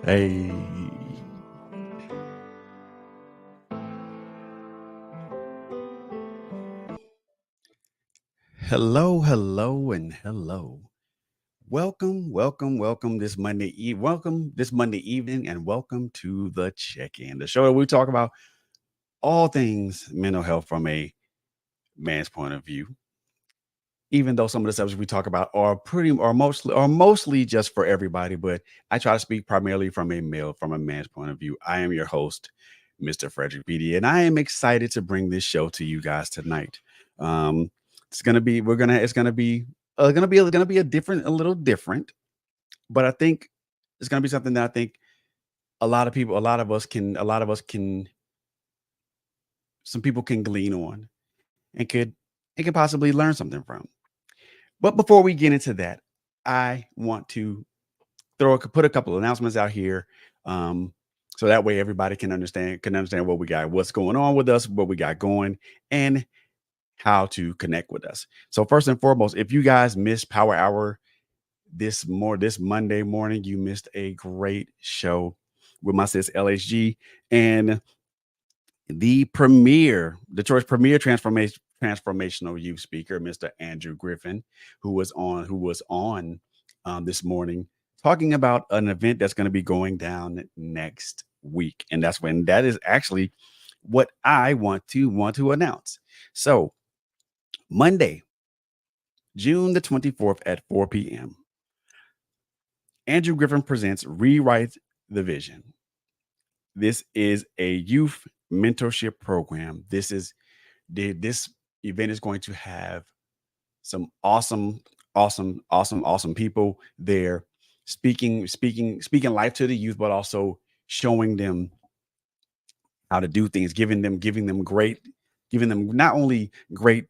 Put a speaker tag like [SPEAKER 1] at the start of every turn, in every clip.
[SPEAKER 1] Hey, hello, hello, and hello. Welcome this Monday evening, and welcome to the check-in, the show where we talk about all things mental health from a man's point of view. Even though some of the subjects we talk about are mostly just for everybody, but I try to speak primarily from a man's point of view. I am your host, Mr. Frederick BD, and I am excited to bring this show to you guys tonight. Um, it's gonna be we're gonna it's gonna be a little different, but I think it's gonna be something that I think a lot of us can, some people can glean on and could possibly learn something from. But before we get into that, I want to put a couple of announcements out here, um, so that way everybody can understand what we got, what's going on with us, what we got going, and how to connect with us. So first and foremost, if you guys missed Power Hour this Monday morning, you missed a great show with my sis LHG and Detroit's premier transformational youth speaker, Mr. Andrew Griffin, who was on this morning talking about an event that's going to be going down next week. And that is actually what I want to announce. So Monday, June the 24th at 4 p.m., Andrew Griffin presents Rewrite the Vision. This is a youth mentorship program. This event is going to have some awesome people there speaking life to the youth, but also showing them how to do things, giving them not only great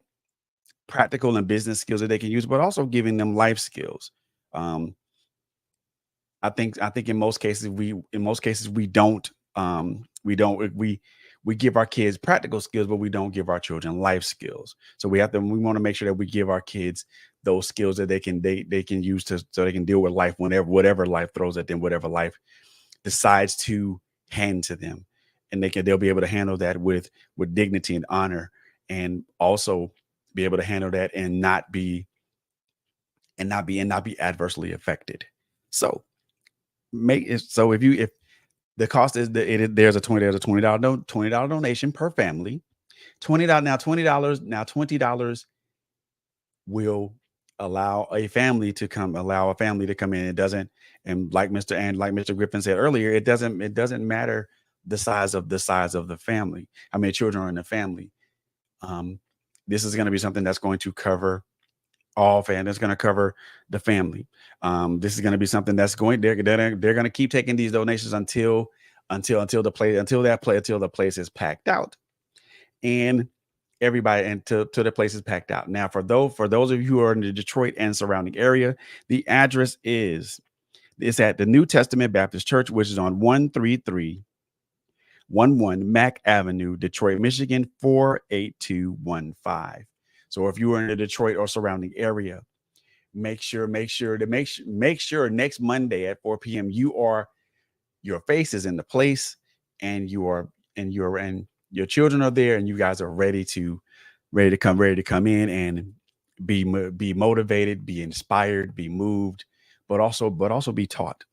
[SPEAKER 1] practical and business skills that they can use, but also giving them life skills. Um, I think in most cases we give our kids practical skills, but we don't give our children life skills. So we want to make sure that we give our kids those skills that they can use to so they can deal with life whatever life throws at them, whatever life decides to hand to them. And they'll be able to handle that with dignity and honor, and also be able to handle that and not be adversely affected. So make it so if the cost is there's a $20 donation per family. $20 will allow a family to come in. It doesn't, and like Mr. Griffin said earlier, it doesn't matter the size of the family. How many children are in the family? Um, this is going to be something that's going to cover all fan. That's going to cover the family. This is going to be something that's going. They're going to keep taking these donations until the place is packed out, and everybody till the place is packed out. Now, for those of you who are in the Detroit and surrounding area, the address is it's at the New Testament Baptist Church, which is on 13311 Mack Avenue, Detroit, Michigan 48215. So if you are in the Detroit or surrounding area, make sure next Monday at 4 p.m. Your face is in the place, and your children are there, and you guys are ready to come in and be motivated, be inspired, be moved, but also be taught.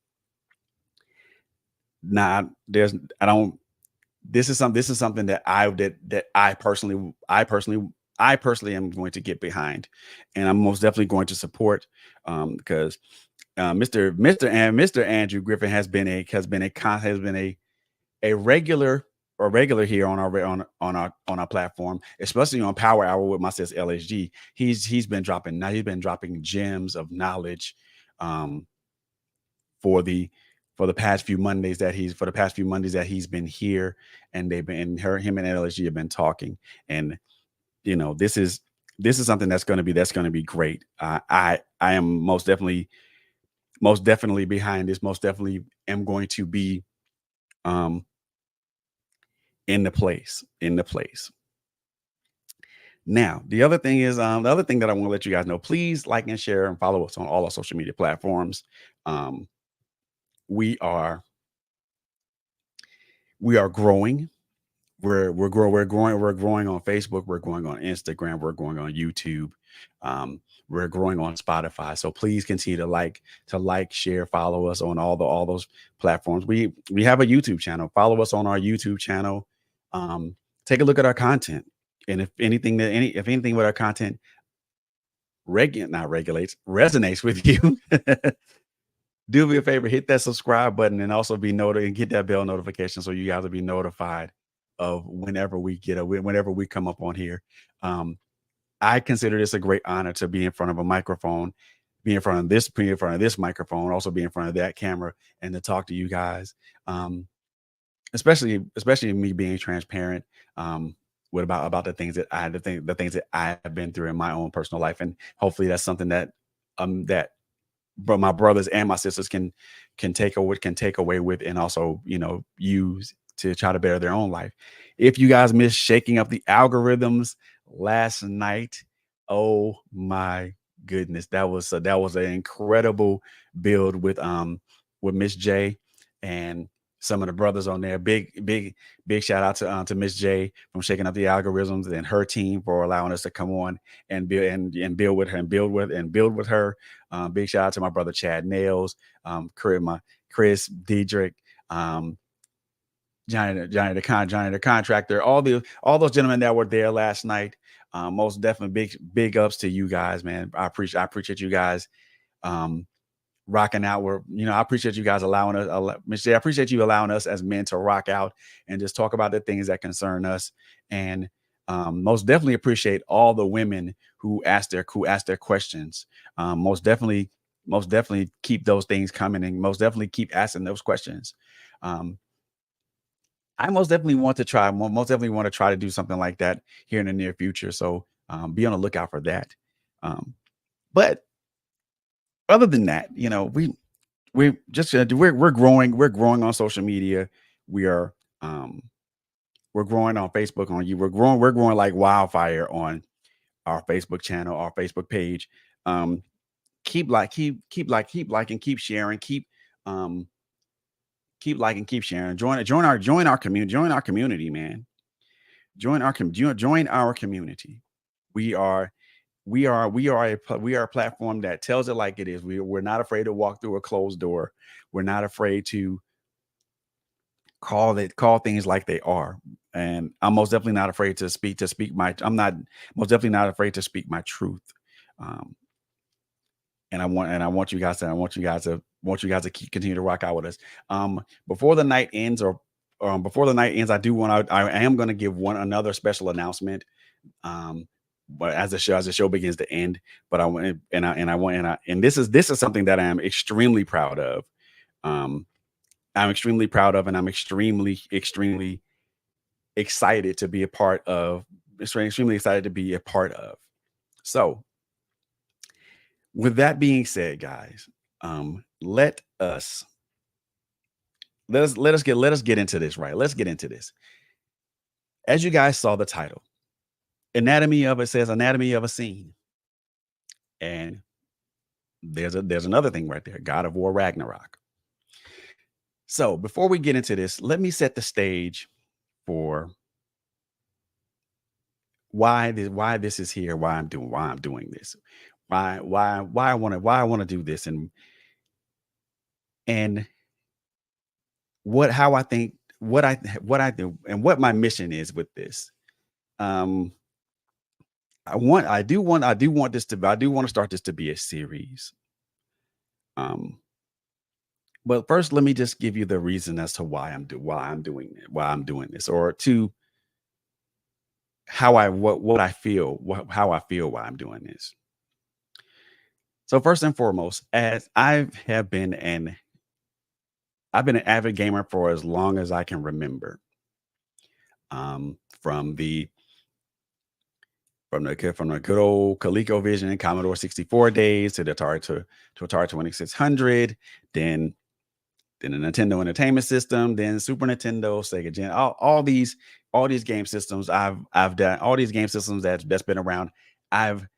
[SPEAKER 1] Now, there's I don't this is something that I personally am going to get behind, and I'm most definitely going to support, because Mr. Andrew Griffin has been a regular here on our platform, especially on Power Hour with my sis LSG. He's been dropping gems of knowledge, um, for the past few Mondays that he's been here, and him and LSG have been talking, and this is something that's going to be great. I am most definitely behind this. Most definitely am going to be, um, in the place. Now, the other thing that I want to let you guys know, please like and share and follow us on all our social media platforms. Um, we are. We are growing. We're growing on Facebook. We're growing on Instagram. We're growing on YouTube. Um, we're growing on Spotify. So please continue to like, share, follow us on all those platforms. We have a YouTube channel. Follow us on our YouTube channel. Um, take a look at our content. And if anything with our content not regulates resonates with you, do me a favor, hit that subscribe button and also be notified and get that bell notification so you guys will be notified of whenever we come up on here. Um, I consider this a great honor to be in front of a microphone, be in front of this microphone, also be in front of that camera, and to talk to you guys. Um, especially me being transparent with about the things that I have been through in my own personal life, and hopefully that's something that but my brothers and my sisters can take away with, and also use to try to better their own life. If you guys missed shaking up the algorithms last night, oh my goodness, that was an incredible build with Miss J and some of the brothers on there. Big shout out to Miss J from shaking up the algorithms and her team for allowing us to come on and build with her and build with her. Big shout out to my brother Chad Nails, Chris Diedrich, um, Johnny the contractor, all those gentlemen that were there last night. Most definitely big ups to you guys, man. I appreciate you guys um, rocking out. I appreciate you guys Miss J, I appreciate you allowing us as men to rock out and just talk about the things that concern us. And most definitely appreciate all the women who asked their questions. Most definitely keep those things coming, and most definitely keep asking those questions. Um, I most definitely want to try to do something like that here in the near future. So be on the lookout for that. But other than that, we're growing on social media. We are um we're growing on Facebook. We're growing like wildfire on our Facebook channel, our Facebook page. Um keep liking, keep sharing, um keep liking, keep sharing. Join our community, man. Join our community. We are we are a platform that tells it like it is. We're not afraid to walk through a closed door. We're not afraid to call things like they are. And I'm most definitely not afraid to speak my I'm not most definitely not afraid to speak my truth. Um, and I want you guys to continue to rock out with us. Before the night ends, I am going to give one another special announcement. Um, but as the show begins to end, but I want and I want and this is something that I am extremely proud of. Um, I'm extremely proud of, and I'm extremely excited to be a part of. Extremely excited to be a part of. So, with that being said, guys, let us get into this, right? Let's get into this. As you guys saw the title, anatomy of it says anatomy of a scene, and there's another thing right there, God of War Ragnarok. So before we get into this, let me set the stage for why this is here, why I'm doing this, why I want to do this, and what how I think what I do and what my mission is with this. Um, I do want to start this to be a series. Um, but first, let me just give you the reason as to why I'm doing this, or to what I feel, how I feel why I'm doing this. So first and foremost, as I've been an avid gamer for as long as I can remember. From the good old ColecoVision and Commodore 64 days to Atari 2600, then the Nintendo Entertainment System, then Super Nintendo, Sega Gen, all these game systems I've done, all these game systems that's been around. I've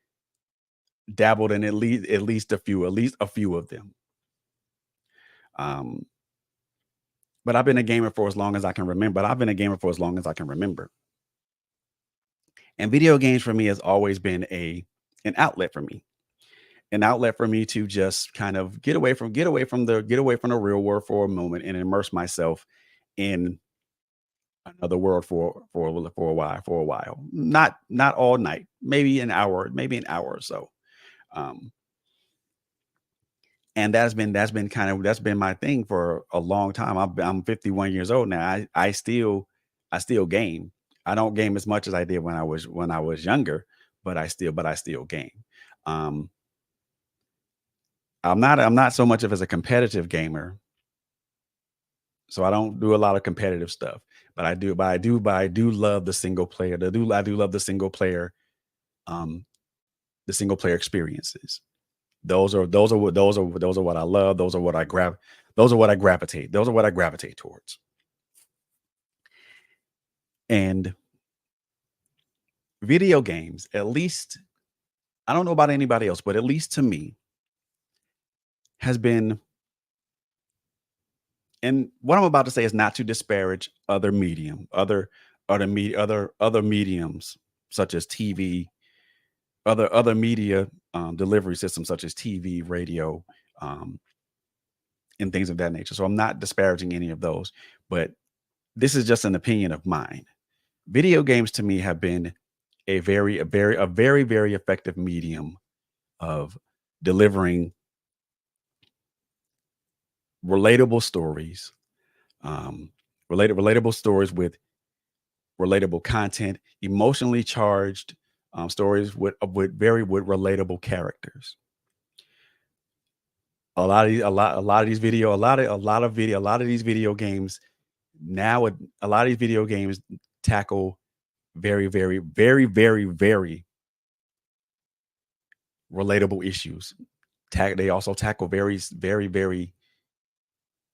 [SPEAKER 1] dabbled in at least a few of them. Um, but I've been a gamer for as long as I can remember. But I've been a gamer for as long as I can remember. And video games for me has always been a an outlet for me. An outlet for me to just kind of get away from the real world for a moment and immerse myself in another world for a while. Not all night, maybe an hour or so. Um, and that's been my thing for a long time. I'm 51 years old now. I still game. I don't game as much as I did when I was younger, but I still game. Um, I'm not so much of as a competitive gamer, so I don't do a lot of competitive stuff. But I do love the single player. I do love um, the single player experiences. Those are what I love. Those are what I gravitate towards. And video games, at least I don't know about anybody else, but at least to me, has been, and what I'm about to say is not to disparage other mediums such as TV, other media delivery systems such as TV, radio, um, and things of that nature. So I'm not disparaging any of those, but this is just an opinion of mine. Video games to me have been very effective medium of delivering relatable stories, um, relatable stories with relatable content, emotionally charged stories with relatable characters. A lot of these video a lot of these video games now a lot of these video games tackle very relatable issues. They also tackle very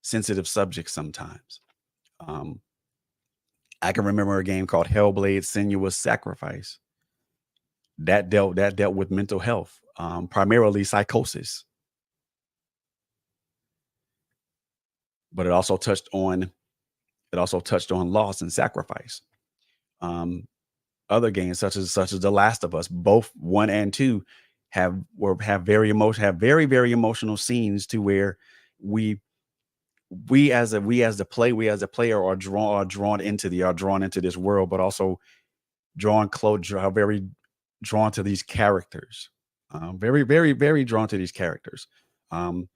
[SPEAKER 1] sensitive subjects sometimes. Um, I can remember a game called Hellblade: Senua's Sacrifice that dealt with mental health, primarily psychosis, but it also touched on loss and sacrifice. Um, Other games such as The Last of Us, both one and two, have very emotional scenes to where we we as a player are drawn into this world, but also are very drawn to these characters. Very drawn to these characters. Um,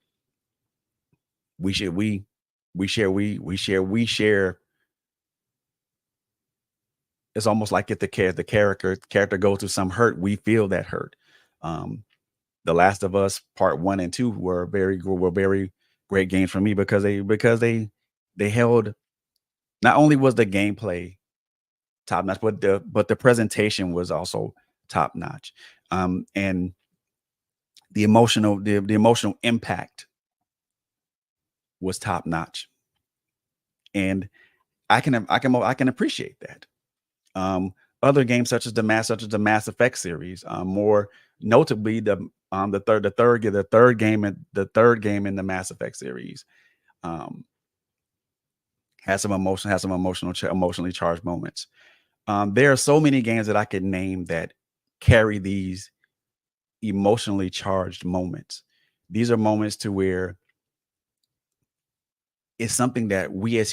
[SPEAKER 1] we share we share. It's almost like if the character goes through some hurt, we feel that hurt. Um, The Last of Us Part One and Two were very great games for me because they held, not only was the gameplay top notch, but the presentation was also top notch, and the emotional impact was top notch, and I can appreciate that. Um, Other games such as the Mass Effect series, more notably the third game in the Mass Effect series, um, has some emotionally charged moments. There are so many games that I could name that carry these emotionally charged moments. These are moments to where it's something that we as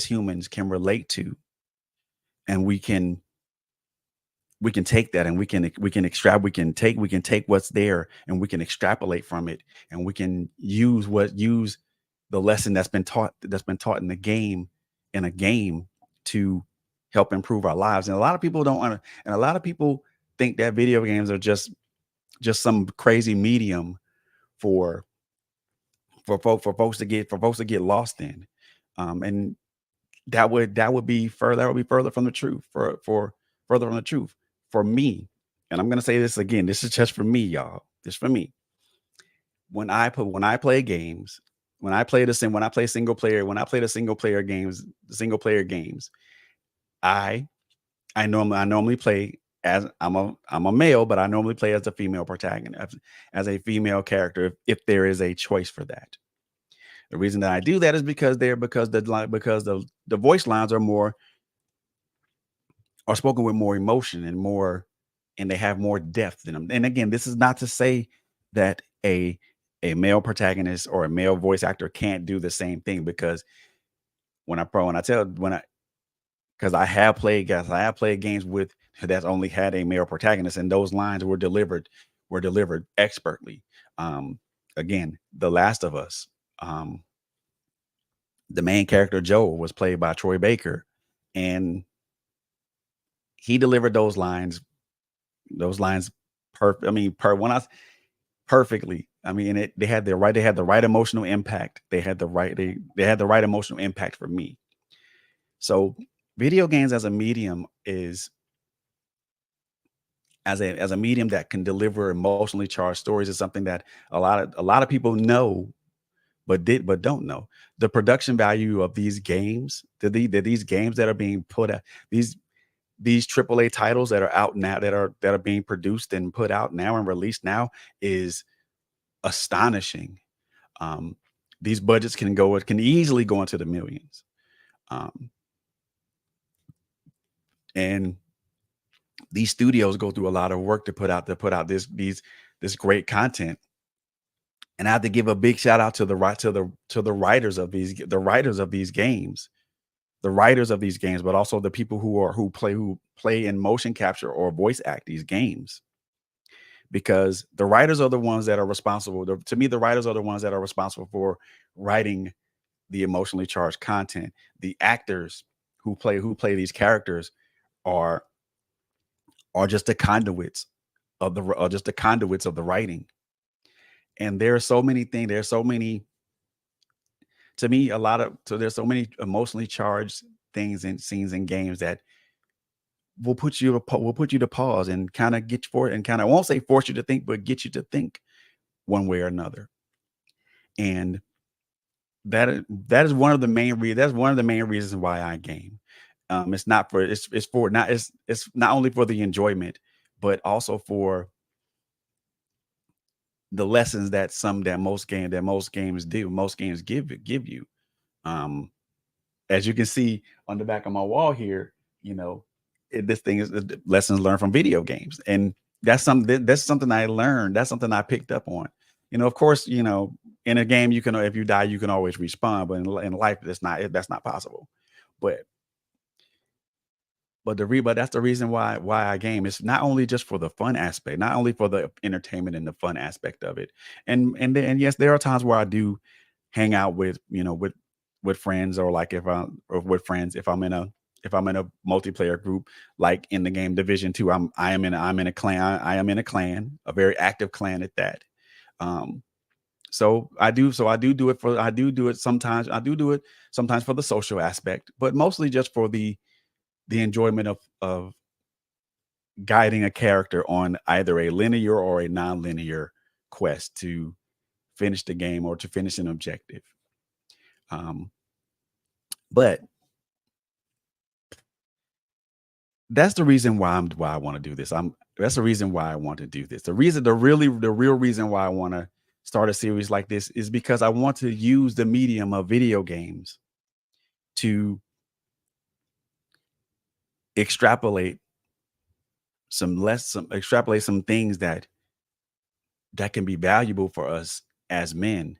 [SPEAKER 1] humans can relate to, and we can take that and we can take what's there and we can extrapolate from it, and we can use the lesson that's been taught in a game to help improve our lives. And a lot of people don't want to and a lot of people think that video games are just some crazy medium for for folks to get lost in. And that would be further from the truth, for further from the truth for me. And I'm going to say this again, this is just for me, y'all, just for me. When I play games, when I play the single player games, i I normally play as I'm a male, but I normally play as a female protagonist, as a female character, if there is a choice for that. The reason that I do that is because the voice lines are spoken with more emotion and more, and they have more depth in them. And again, this is not to say that a male protagonist or a male voice actor can't do the same thing, because when I tell when I because I have played games with that's only had a male protagonist, and those lines were delivered expertly. Um, Again, The Last of Us, um, the main character Joel was played by Troy Baker, and he delivered those lines perfect. I mean, perfectly. I mean, they had the right emotional impact. They had the right emotional impact for me. So, video games as a medium is as a medium that can deliver emotionally charged stories is something that a lot of people know but don't know. The production value of these games, these games that are being put out, these AAA titles that are out now, that are being produced and put out now and released now, is astonishing. Um, these budgets can easily go into the millions. Um, and these studios go through a lot of work to put out this great content. And I have to give a big shout out to the writers of these games, but also the people who play in motion capture or voice act these games, because the writers are the ones that are responsible. To me, the writers are the ones that are responsible for writing the emotionally charged content. The actors who play these characters are just the conduits of the writing. And there are so many things. There's so many to me a lot of so there's so many emotionally charged things and scenes and games that will put you to pause and kind of get for it, and kind of, won't say force you to think, but get you to think one way or another. And that is one of the main reasons why I game. It's not for it's for not it's not only for the enjoyment, but also for the lessons that most games give you. Um, as you can see on the back of my wall here, you know, this thing is lessons learned from video games, and that's something I learned. That's something I picked up on. Of course, in a game, you can if you die, you can always respawn, but in life, that's not possible. But but that's the reason why I game. It's not only just for the fun aspect, not only for the entertainment and the fun aspect of it. And yes, there are times where I do hang out with friends, or like or with friends if I'm in a multiplayer group, like in the game Division 2. I'm in a clan. I am in a clan, a very active clan at that. Um I do it sometimes. I do it sometimes for the social aspect, but mostly just for the enjoyment of guiding a character on either a linear or a non-linear quest to finish the game or to finish an objective. Um, but that's the reason why I want to do this. That's the reason why I want to do this. The real reason why I want to start a series like this is because I want to use the medium of video games to extrapolate some things that can be valuable for us as men.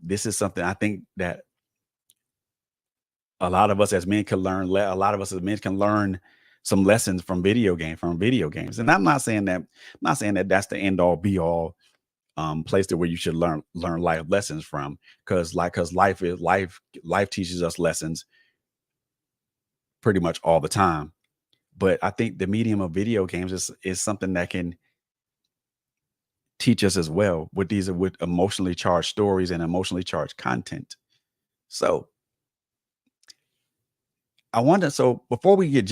[SPEAKER 1] This is something I think that a lot of us as men can learn some lessons from video games. And I'm not saying that that's the end all be all place to where you should learn life lessons from, because life teaches us lessons pretty much all the time. But I think the medium of video games is something that can teach us as well, with emotionally charged stories and emotionally charged content. So before we get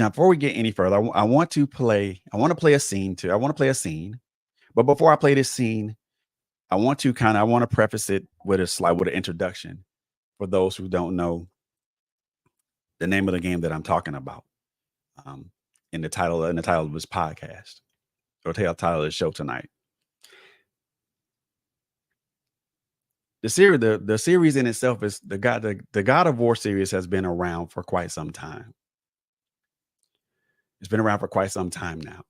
[SPEAKER 1] any further, I want to play a scene too. I want to play a scene. But before I play this scene, I want to preface it with an introduction for those who don't know the name of the game that I'm talking about. Um, in the title of this podcast, or title of the show tonight. the series in itself is the God of War series has been around for quite some time. It's been around for quite some time now,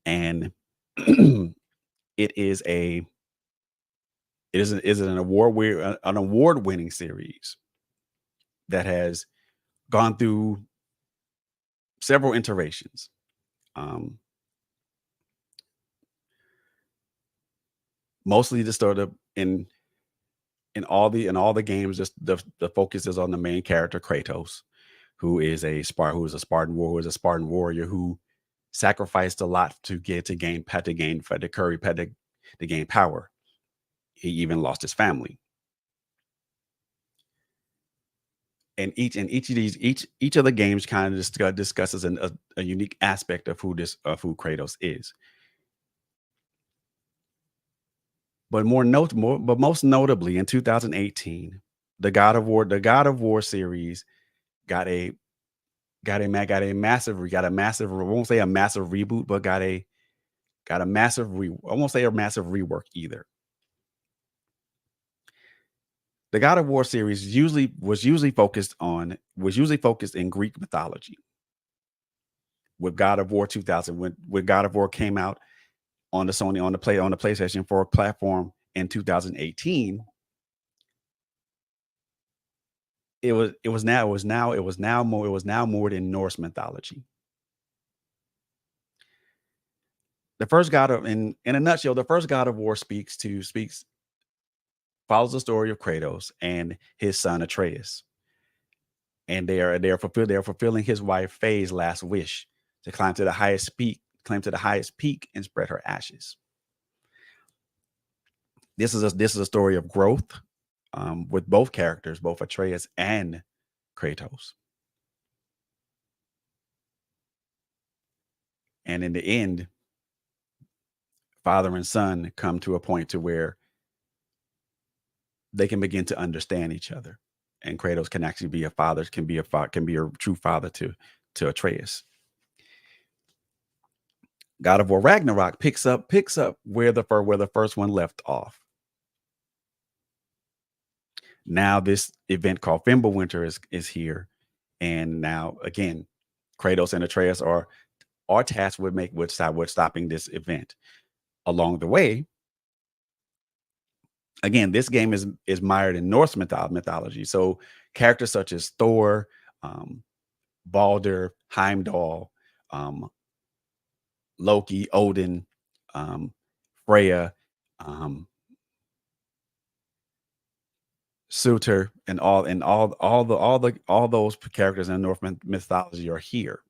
[SPEAKER 1] and it is a it is an award winning series that has gone through several iterations. Um, Mostly the startup in all the games, just the focus is on the main character Kratos, who is a Spartan warrior who sacrificed a lot to gain for the curry to gain power. He even lost his family. And each of the games kind of discusses a unique aspect of who Kratos is. But most notably in 2018, the God of War series got a got a massive, I won't say a massive reboot, but got a massive I won't say a massive rework either. The God of War series was usually focused in Greek mythology. With God of War 2000, when God of War came out on the PlayStation 4 platform in 2018, it was now more in Norse mythology. The first God of in a nutshell, the first God of War speaks follows the story of Kratos and his son Atreus, and they are fulfilling his wife Faye's last wish to climb to the highest peak and spread her ashes. This is a story of growth, with both characters, both Atreus and Kratos, and in the end, father and son come to a point to where they can begin to understand each other, and Kratos can actually be a father, can be a true father to Atreus. God of War Ragnarok picks up where the first one left off. Now this event called Fimbulwinter is here, and now again, Kratos and Atreus are tasked with stopping this event. Along the way, again, this game is mired in Norse mythology. So characters such as Thor, um, Balder, Heimdall, um, Loki, Odin, um, Freya, um, Suitor, and all those characters in Norse mythology are here.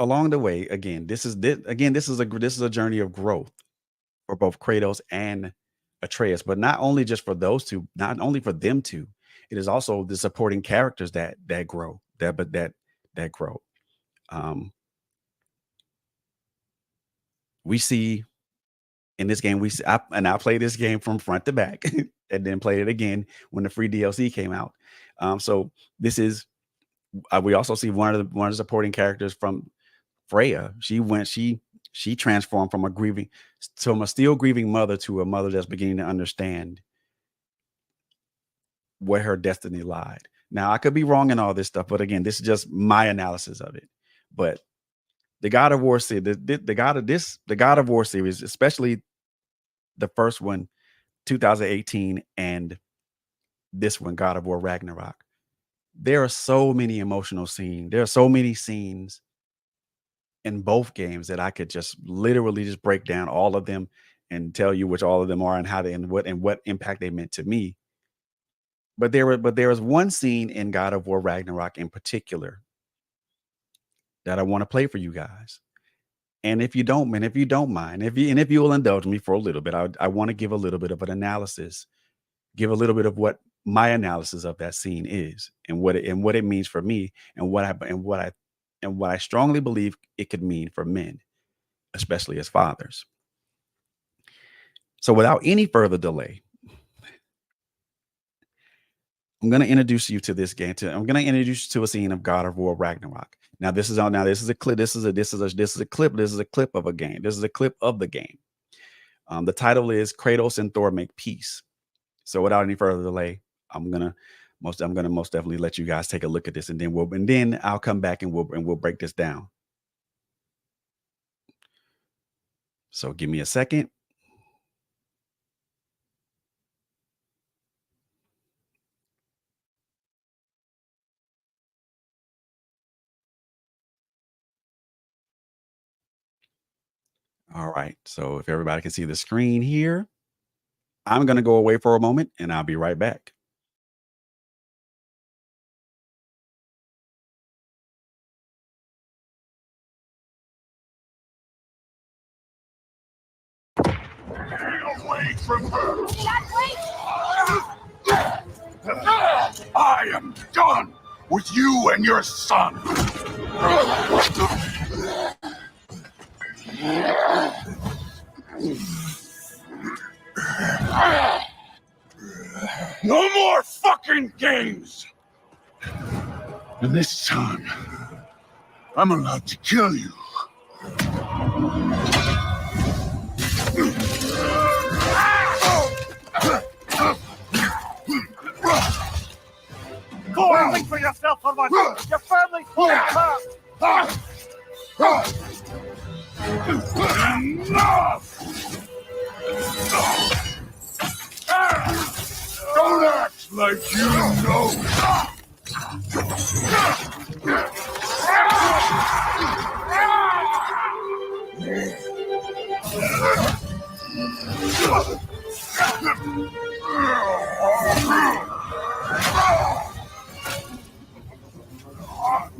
[SPEAKER 1] Along the way, again, this is a journey of growth for both Kratos and Atreus, but not only for them two, it is also the supporting characters that grow that grow. Um, we see in this game, I played this game from front to back, and then played it again when the free DLC came out. So this is we also see one of the supporting characters from Freya. She transformed from a still grieving mother to a mother that's beginning to understand where her destiny lied. Now, I could be wrong in all this stuff, but again, this is just my analysis of it. But the God of War series, the God of War series, especially the first one, 2018, and this one, God of War Ragnarok. There are so many emotional scenes. There are so many scenes in both games that I could just literally just break down all of them and tell you which all of them are and how they and what impact they meant to me. But there was one scene in God of War Ragnarok in particular that I want to play for you guys. And if you don't mind, if you will indulge me for a little bit, I want to give a little bit of an analysis, give a little bit of what my analysis of that scene is, and what it means for me, and what I strongly believe it could mean for men, especially as fathers. So without any further delay, I'm going to introduce you to this game. I'm going to introduce you to a scene of God of War Ragnarok. Now this is on. Now this is a clip. This is a clip. This is a clip of a game. This is a clip of the game. The title is Kratos and Thor Make Peace. So without any further delay, I'm gonna most definitely let you guys take a look at this, and then I'll come back and we'll break this down. So give me a second. All right. So if everybody can see the screen here, I'm gonna go away for a moment, and I'll be right back. Away from her! I am done with you and your son. No more fucking games. And this time, I'm allowed to kill you.
[SPEAKER 2] Thor, think for yourself for once. Your family's full of crap.
[SPEAKER 1] Enough! Don't act like you know.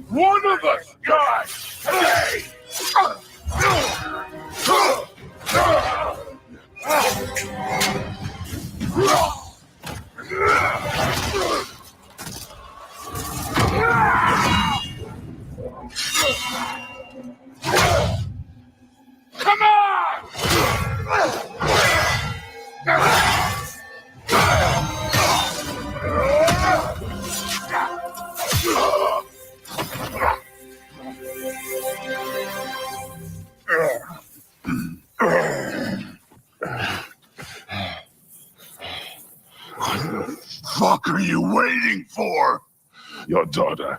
[SPEAKER 1] One of us dies today. Come on! What the fuck are you waiting for?
[SPEAKER 3] Your daughter.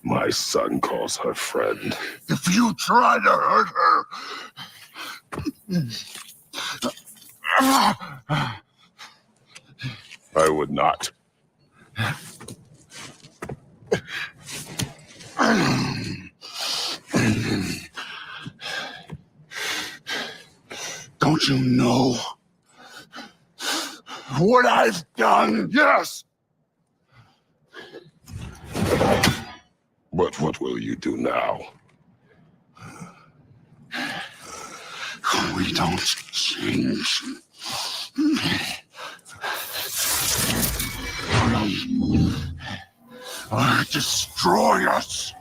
[SPEAKER 3] My son calls her friend.
[SPEAKER 1] If you try to hurt her,
[SPEAKER 3] I would not.
[SPEAKER 1] don't you know what I've done?
[SPEAKER 3] Yes! But what will you do now?
[SPEAKER 1] We don't change. Or destroy us.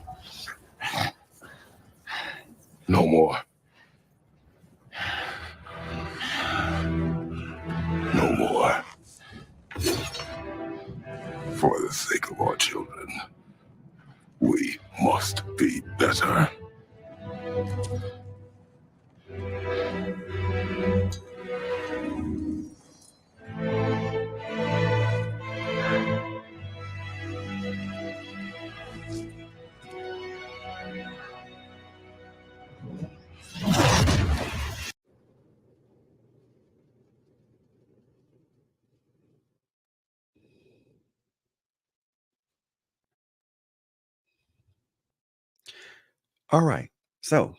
[SPEAKER 3] No more. No more. For the sake of our children, we must be better.
[SPEAKER 1] All right. So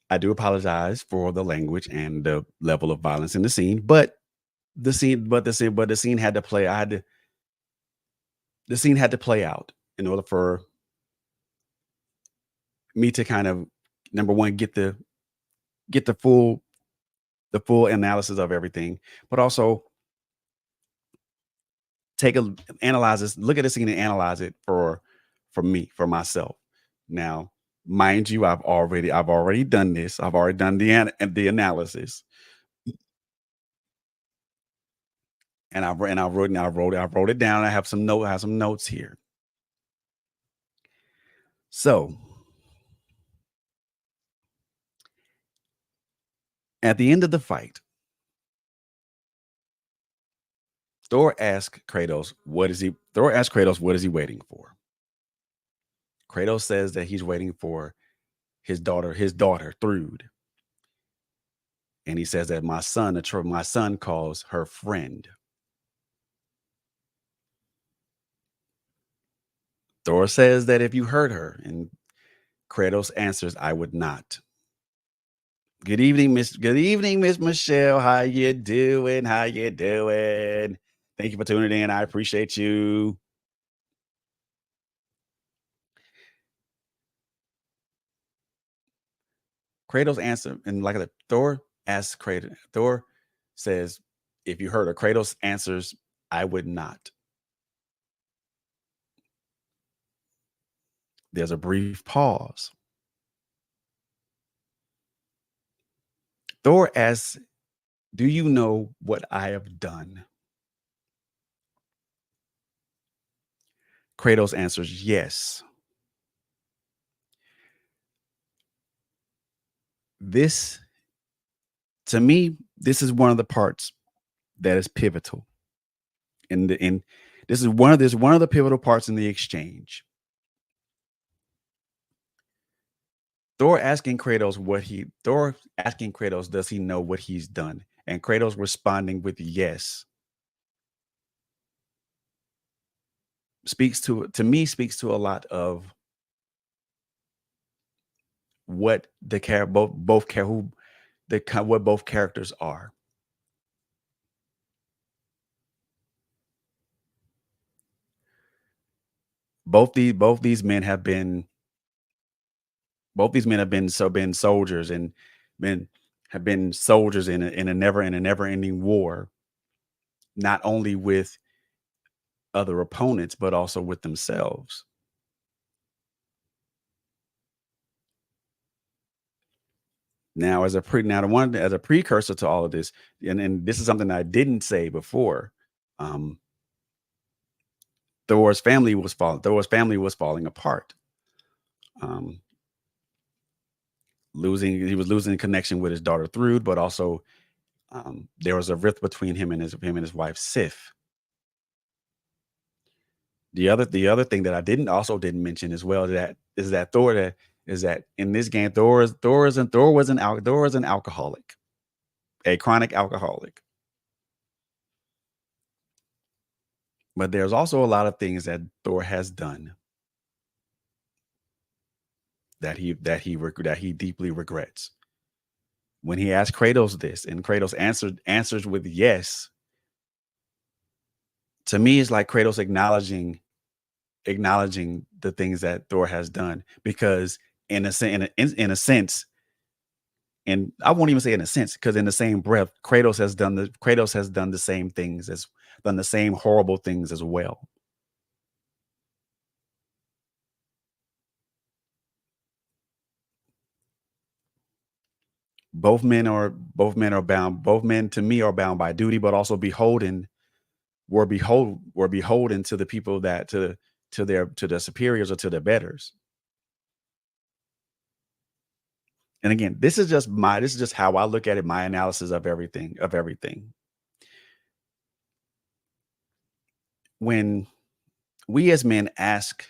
[SPEAKER 1] I do apologize for the language and the level of violence in the scene, but the scene had to play. The scene had to play out in order for me to kind of number one get the full analysis of everything, but also analyze this, look at this scene and analyze it for myself. Now, mind you, I've already done this. I've already done the analysis. And I wrote it down. I have some notes here. So at the end of the fight, Thor asks Kratos, what is he waiting for? Kratos says that he's waiting for his daughter, Thrud. And he says that my son calls her friend. Thor says that if you hurt her, and Kratos answers, I would not. Good evening, Miss Michelle. How you doing? Thank you for tuning in. I appreciate you. Kratos answer, and like that, Thor asks Kratos. Thor says, if you hurt her, Kratos answers, I would not. There's a brief pause. Thor asks, do you know what I have done? Kratos answers, yes. This, to me, this is one of the parts that is pivotal. And this is one of the pivotal parts in the exchange. Thor asking Kratos, does he know what he's done? And Kratos responding with yes. Speaks to a lot of what what both characters are. Both these men have been soldiers and have been soldiers in a never-ending war, not only with other opponents but also with themselves. Now, as a precursor to all of this, and this is something that I didn't say before, Thor's family was falling apart. He was losing connection with his daughter Thrud, but also there was a rift between him and his wife Sif. The other thing that I didn't mention as well is that in this game Thor was an alcoholic, a chronic alcoholic. But there's also a lot of things that Thor has done that he deeply regrets. When he asked Kratos this, and Kratos answers with yes, to me it's like Kratos acknowledging the things that Thor has done, because in a sense, and I won't even say in a sense, because in the same breath, Kratos has done the same things, done the same horrible things as well. Both men to me are bound by duty, but also were beholden to the people to their superiors or to their betters. And again, this is just how I look at it, my analysis of everything. When we as men ask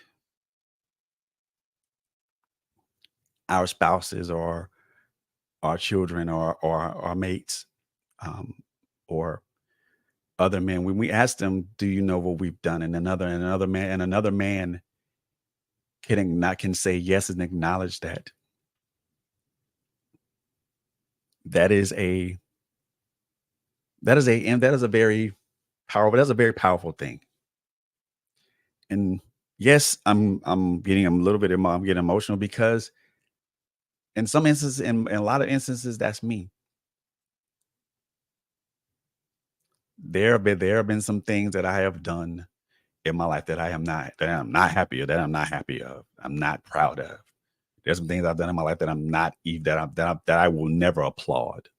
[SPEAKER 1] our spouses or our children or our mates, or other men, when we ask them, do you know what we've done? And another man can say yes and acknowledge that. That is a very powerful thing. And yes, I'm getting emotional because in some instances, in a lot of instances, that's me. There have been some things that I have done in my life that I'm not happy of, I'm not proud of. There's some things I've done in my life that I will never applaud.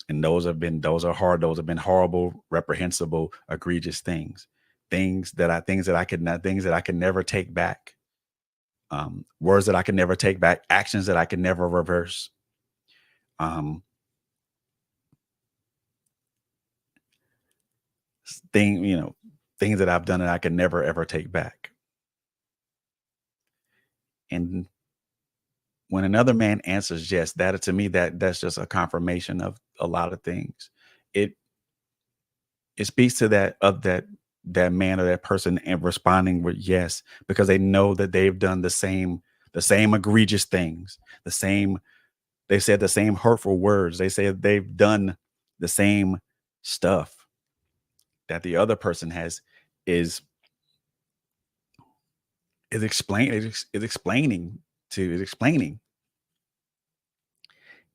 [SPEAKER 1] And those are hard, those have been horrible, reprehensible, egregious things. Things that I could not things that I could never take back. Words that I could never take back, actions that I could never reverse. Um thing, things that I've done that I could never ever take back. And when another man answers yes, that to me that's just a confirmation of a lot of things. It it speaks to that man or that person and responding with yes because they know that they've done the same egregious things, the same they said the same hurtful words. They said they've done the same stuff that the other person is is explaining.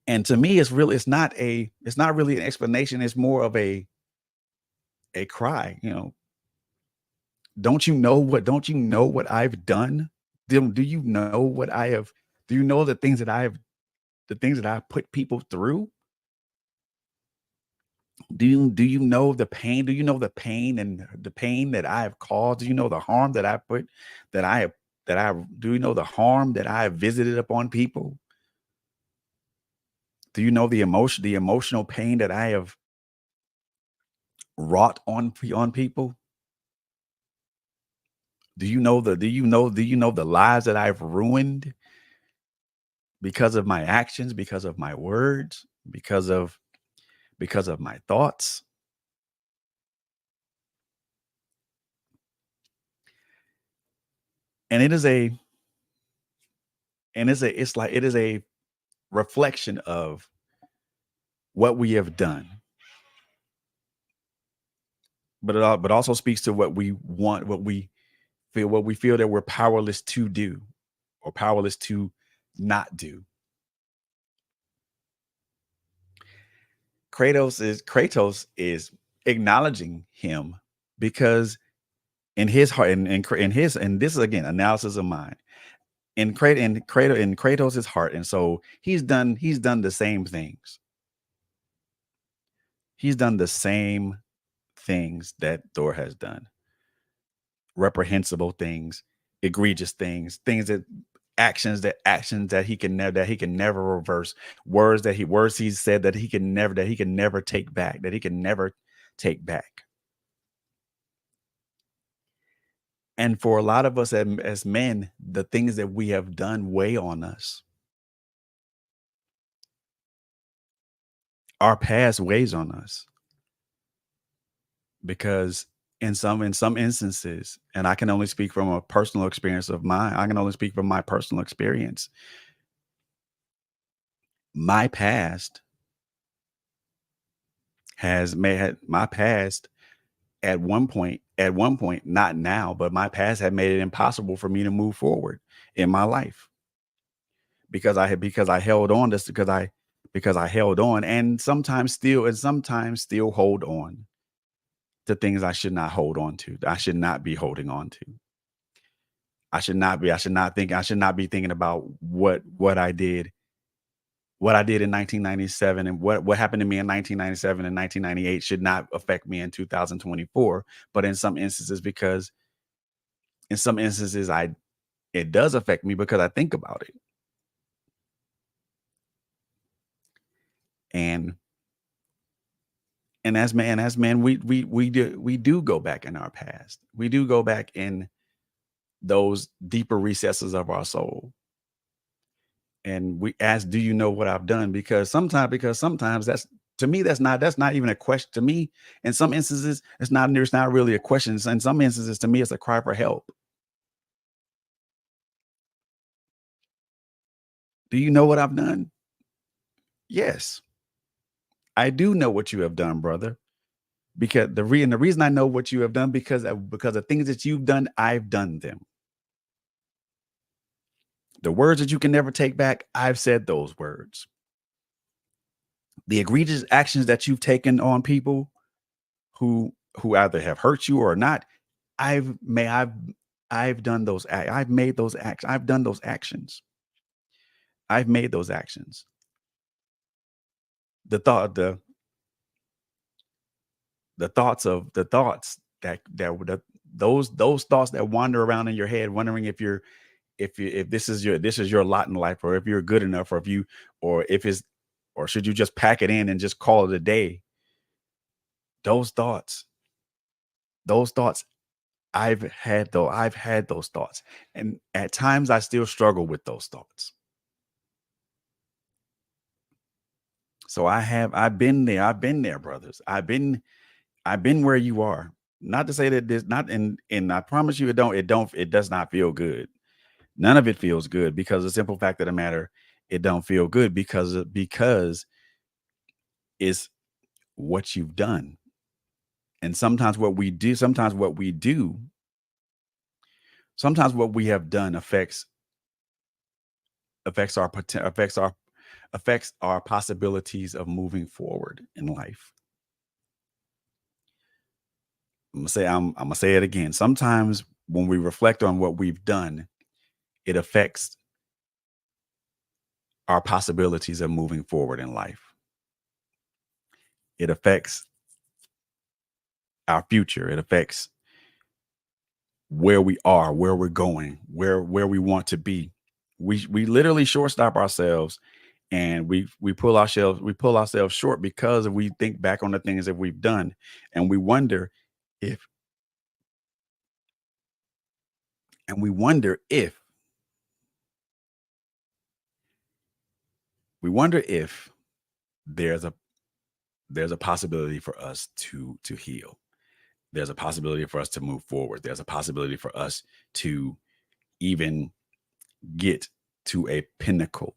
[SPEAKER 1] And to me, it's not really an explanation. It's more of a cry. Don't you know what I've done? Do you know what I have? Do you know the things that I've put people through? Do you know the pain? Do you know the pain and the pain that I have caused? Do you know the harm that I put that I have that I do you know the harm that I have visited upon people? Do you know the emotional pain that I have wrought on people? Do you know the lives that I've ruined because of my actions, because of my words, because of my thoughts? And it is a and it is a reflection of what we have done, but also speaks to what we want, what we feel that we're powerless to do or powerless to not do. Kratos is acknowledging him because in his heart in his and this is again analysis of mine in Kratos's heart, and so he's done the same things. He's done the same things that Thor has done. Reprehensible things, egregious things, things that actions that he can never reverse, words he said that he can never take back, that he can never take back. And for a lot of us as men, the things that we have done weigh on us. Our past weighs on us because in some instances, and I can only speak from a personal experience of mine. I can only speak from my personal experience. My past has made had my past at one point, not now, but my past had made it impossible for me to move forward in my life because I held on this because I held on and sometimes still hold on to things I should not hold on to. I should not be holding on to. I should not be thinking about what I did in 1997 and what happened to me in 1997 and 1998 should not affect me in 2024. But in some instances I it does affect me because I think about it. And as men, we do go back in our past. We do go back in those deeper recesses of our soul. And we ask, do you know what I've done? Because sometimes that's to me, that's not even a question to me. In some instances, there's not really a question. In some instances, to me, it's a cry for help. Do you know what I've done? Yes, I do know what you have done, brother. Because the reason I know what you have done because the things that you've done, I've done them. The words that you can never take back, I've said those words. The egregious actions that you've taken on people who either have hurt you or not, I've may I've done I've made those acts. I've done those actions. I've made those actions. The thought the the thoughts that those thoughts that wander around in your head, wondering if this is your lot in life, or if you're good enough, or if you or if it's or should you just pack it in and just call it a day. Those thoughts, those thoughts, I've had those thoughts. And at times I still struggle with those thoughts. So I've been there. I've been there, brothers. I've been where you are. Not to say that this not and I promise you it does not feel good. None of it feels good, because the simple fact of the matter, it don't feel good because it's what you've done. And sometimes what we have done affects our affects our possibilities of moving forward in life. I'm gonna say it again. Sometimes when we reflect on what we've done, it affects our possibilities of moving forward in life. It affects our future. It affects where we are, where we're going, where we want to be. We literally shortstop ourselves, and we pull ourselves short because we think back on the things that we've done, and if we wonder if there's a possibility for us to heal. There's a possibility for us to move forward. There's a possibility for us to even get to a pinnacle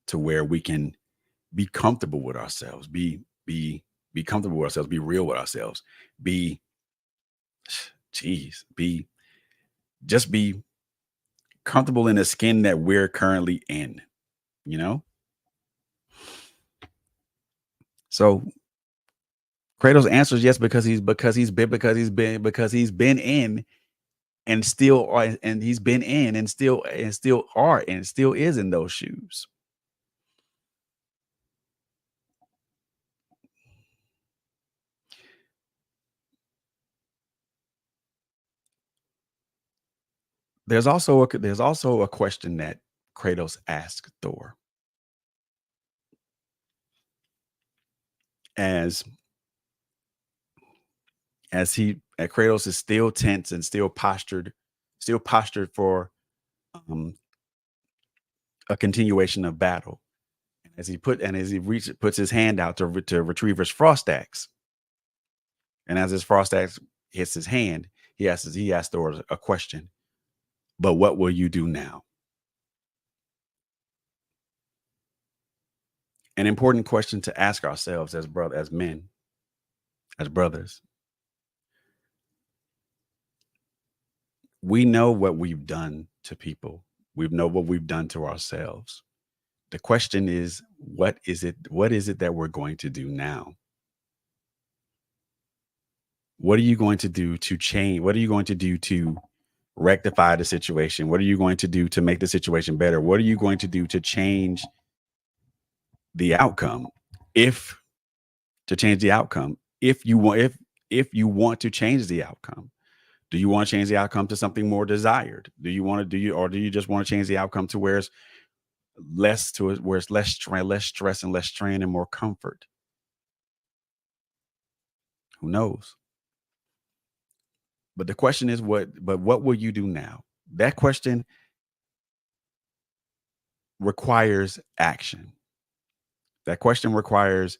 [SPEAKER 1] to where we can be comfortable with ourselves, be comfortable with ourselves, be real with ourselves, be geez, be comfortable in the skin that we're currently in, you know? So Kratos answers yes, because he's been in and still are, and he's been in and still are and still is in those shoes. There's also a question that Kratos asks Thor as Kratos is still tense and still postured for um, a continuation of battle. As he puts his hand out to retrieve his frost axe, and as his frost axe hits his hand, he asks Thor a question. But what will you do now? An important question to ask ourselves as men, as brothers. We know what we've done to people. We know what we've done to ourselves. The question is, what is it that we're going to do now? What are you going to do to change? What are you going to do to rectify the situation? What are you going to do to make the situation better? What are you going to do to change the outcome? If to change the outcome, if you want to change the outcome, do you want to change the outcome to something more desired? Do you just want to change the outcome to where it's less stress and less strain and more comfort? Who knows? But the question is what will you do now? That question requires action. That question requires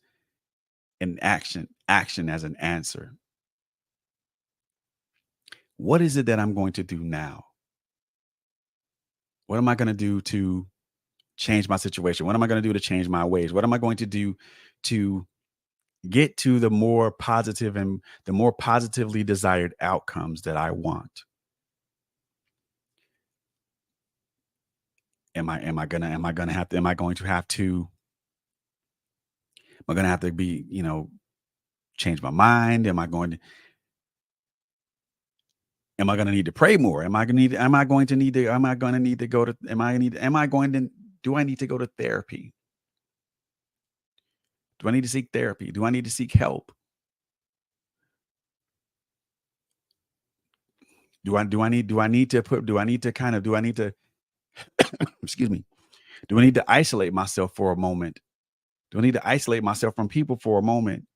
[SPEAKER 1] action as an answer. What is it that I'm going to do now? What am I going to do to change my situation? What am I going to do to change my ways? What am I going to do to get to the more positive and the more positively desired outcomes that I want? Am I going to have to be, change my mind? Am I going to need to pray more? Am I going to need to go to am I going to do I need to go to therapy? Do I need to seek therapy? Do I need to seek help? excuse me, do I need to isolate myself for a moment? Do I need to isolate myself from people for a moment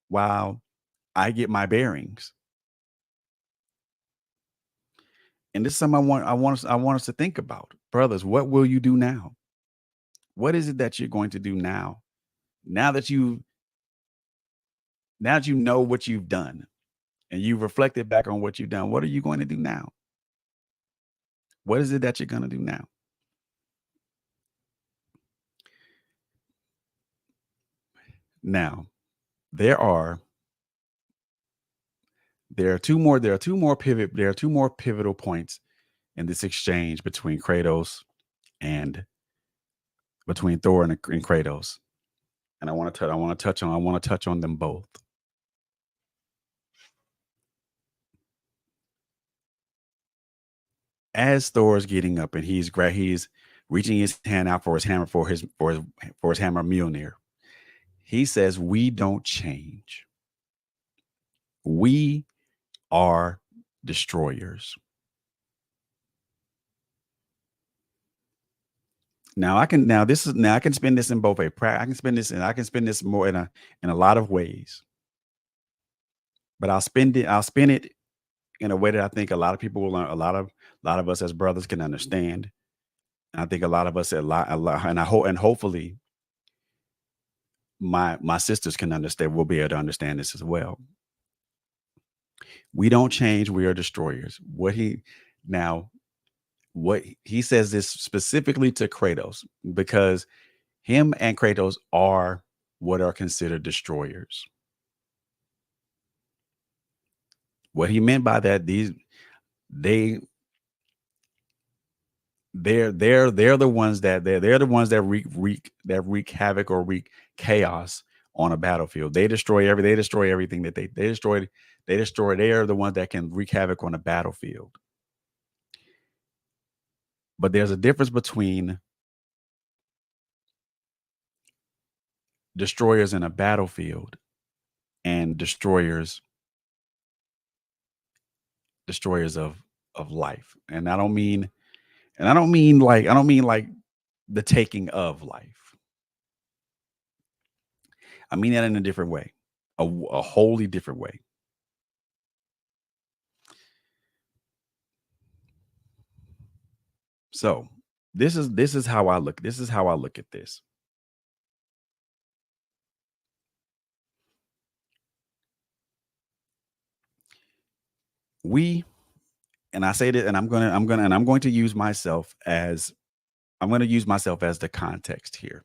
[SPEAKER 1] while I get my bearings? And this is something I want us to think about. Brothers, what will you do now? What is it that you're going to do now? Now that you know what you've done and you've reflected back on what you've done, what are you going to do now? What is it that you're going to do now? Now, there are two more pivotal points in this exchange between Kratos and between Thor and Kratos. And I want to touch on them both. As Thor is getting up and he's reaching his hand out for his hammer for his hammer Mjolnir. He says, "We don't change. We are destroyers." Now I can spin this in both I can spin this more in a lot of ways. But I'll spin it in a way that I think a lot of people will learn, a lot of us as brothers can understand. And I think a lot of us a lot and I hope and hopefully my sisters can understand, will be able to understand this as well. We don't change, we are destroyers. Now what he says this specifically to Kratos because him and Kratos are what are considered destroyers. What he meant by that, they they're the ones that they're the ones that wreak havoc or wreak chaos on a battlefield. They destroy everything that they destroy. They are the ones that can wreak havoc on a battlefield. But there's a difference between destroyers in a battlefield and destroyers of life. And I don't mean like the taking of life. I mean that in a different way, a wholly different way. So this is how I look. This is how I look at this. We and I say that, and I'm going to use myself as the context here.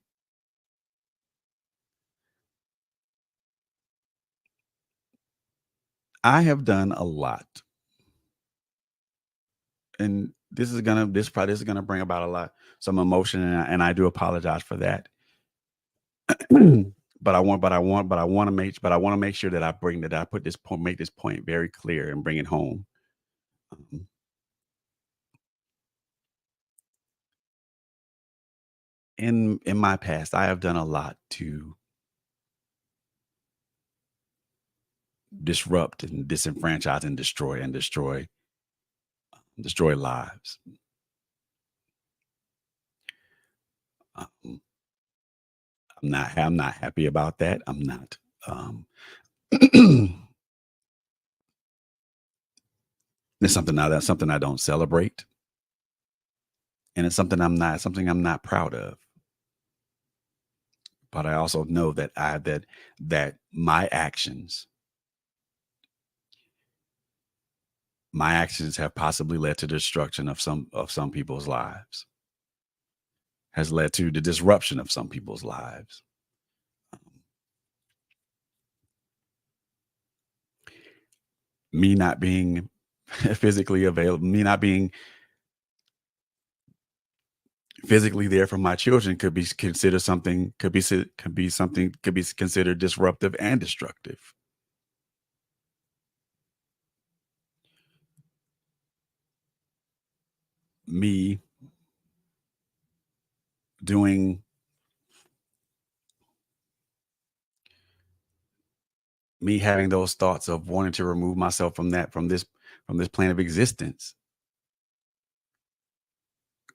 [SPEAKER 1] I have done a lot, and this is gonna bring about some emotion, and I do apologize for that. But I want to make sure that I put this point, make this point very clear and bring it home. Um, in my past, I have done a lot to disrupt and disenfranchise and destroy lives. Um, I'm not happy about that. I'm not. It's something I don't celebrate, and it's something I'm not proud of. But I also know that my actions have possibly led to destruction of some people's lives, has led to the disruption of some people's lives. Me not being physically available, me not being physically there for my children could be considered something could be considered disruptive and destructive. Me doing me having those thoughts of wanting to remove myself from plane of existence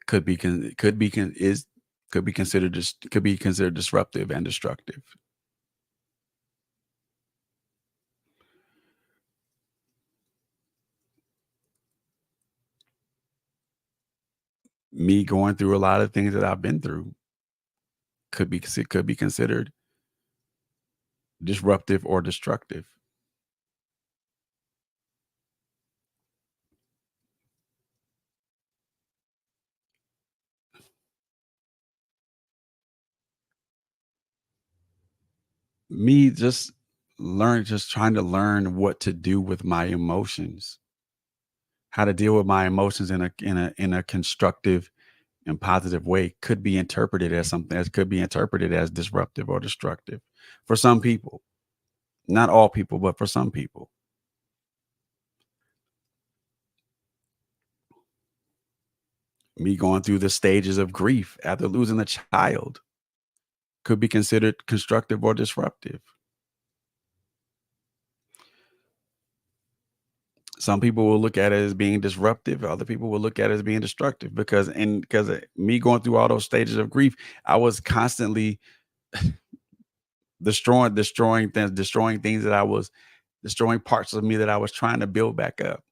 [SPEAKER 1] could be considered disruptive and destructive. Me going through a lot of things that I've been through could be considered disruptive or destructive. Me just trying to learn what to do with my emotions, how to deal with my emotions in a constructive and positive way could be interpreted as something that could be interpreted as disruptive or destructive for some people. Not all people, but for some people. Me going through the stages of grief after losing a child could be considered constructive or disruptive. Some people will look at it as being disruptive. Other people will look at it as being destructive because me going through all those stages of grief, I was constantly destroying things that I was destroying parts of me that I was trying to build back up.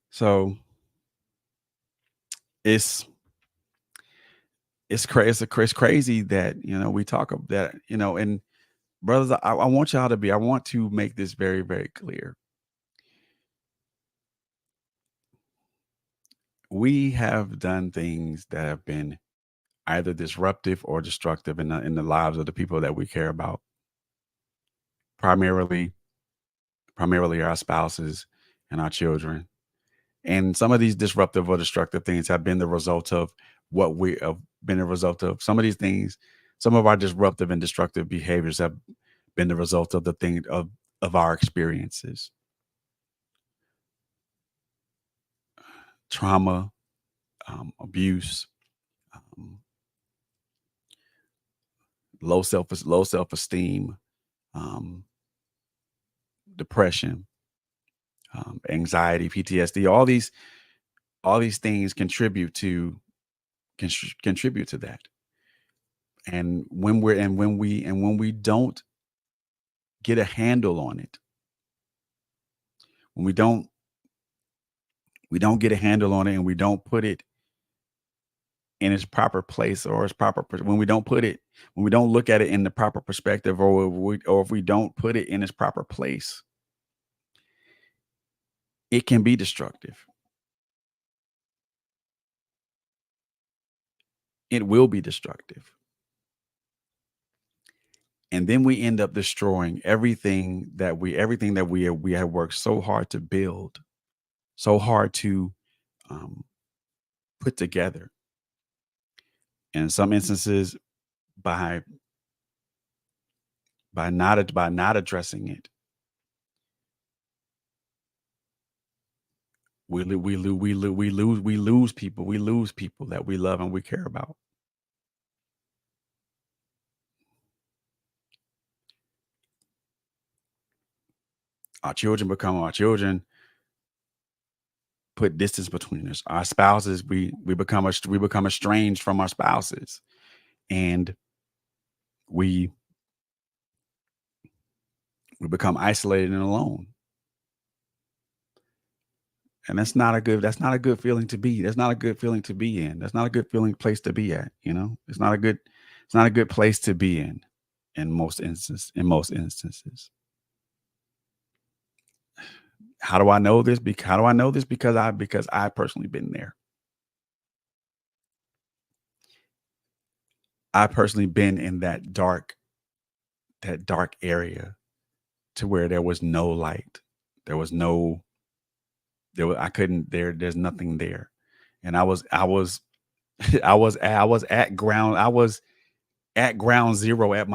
[SPEAKER 1] So it's it's crazy that we talk of that and brothers, I want y'all to be. I want to make this very very clear. We have done things that have been either disruptive or destructive in the lives of the people that we care about. Primarily, primarily our spouses and our children. And some of these disruptive or destructive things have been the result of what we have been a result of some of these things. Some of our disruptive and destructive behaviors have been the result of the thing of our experiences, trauma, abuse, um, low self esteem, um, depression, anxiety, PTSD. All these things contribute to that. And when we don't get a handle on it, when we don't get a handle on it, and we don't put it in its proper place or its when we don't put it, when we don't look at it in the proper perspective, or if we don't put it in its proper place, it can be destructive. It will be destructive. And then we end up destroying everything that we have worked so hard to build, so hard to um, put together. In some instances, by by not addressing it, we lose people that we love and we care about. Our children put distance between us. Our spouses, we become estranged from our spouses, and we we become isolated and alone. And that's not a good feeling to be. That's not a good feeling to be in. That's not a good feeling place to be at, you know? It's not a good place to be in most instances. How do I know this? How do I know this? Because I personally been there. I personally been in that dark area to where there was no light. There was no there was I couldn't there's nothing there. And I was I was at ground zero at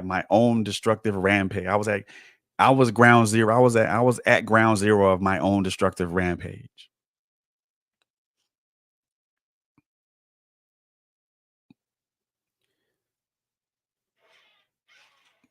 [SPEAKER 1] my own destructive rampage. I was ground zero. I was at ground zero of my own destructive rampage.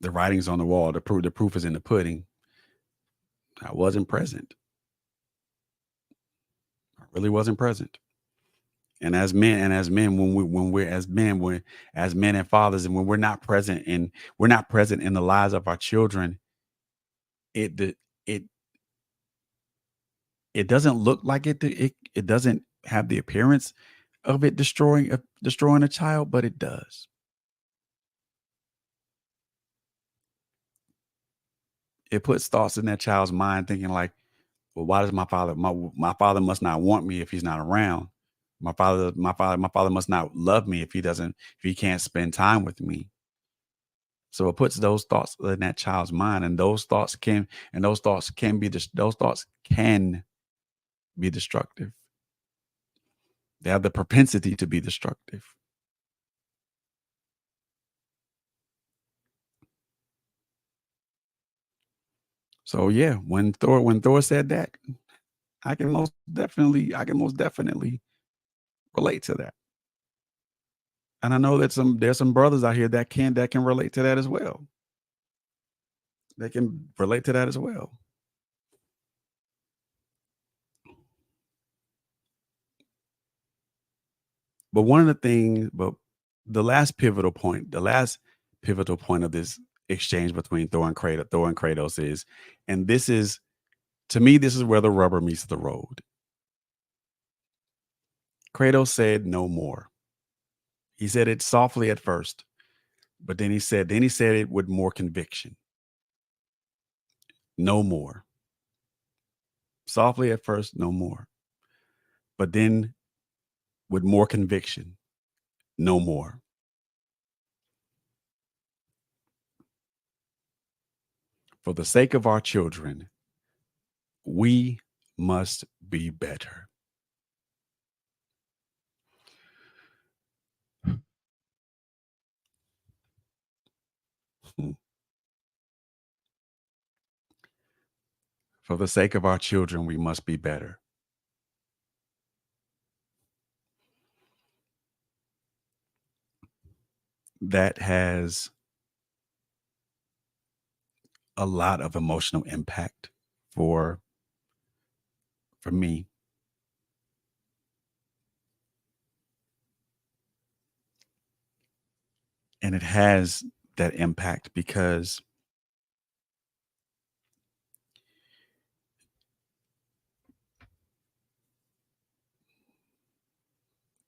[SPEAKER 1] The writing's on the wall. The proof is in the pudding. I wasn't present. I really wasn't present. And as men, when as men and fathers, and when we're not present in the lives of our children, it it it doesn't look like it doesn't have the appearance of it destroying a child, but it does. It puts thoughts in that child's mind, thinking like, well, why does my father must not want me if he's not around. My father must not love me if he can't spend time with me. So it puts those thoughts in that child's mind, and those thoughts can be destructive. They have the propensity to be destructive. So yeah, when Thor said that, I can most definitely relate to that. And I know that there's some brothers out here that can relate to that as well. They can relate to that as well. But one of the things, but the last pivotal point of this exchange between Thor and Kratos is, and this is to me, this is where the rubber meets the road. Kratos said no more. He said it softly at first, but then he said it with more conviction. No more. Softly at first, no more. But then with more conviction, no more. For the sake of our children, we must be better. For the sake of our children, we must be better. That has a lot of emotional impact for for me. And it has that impact because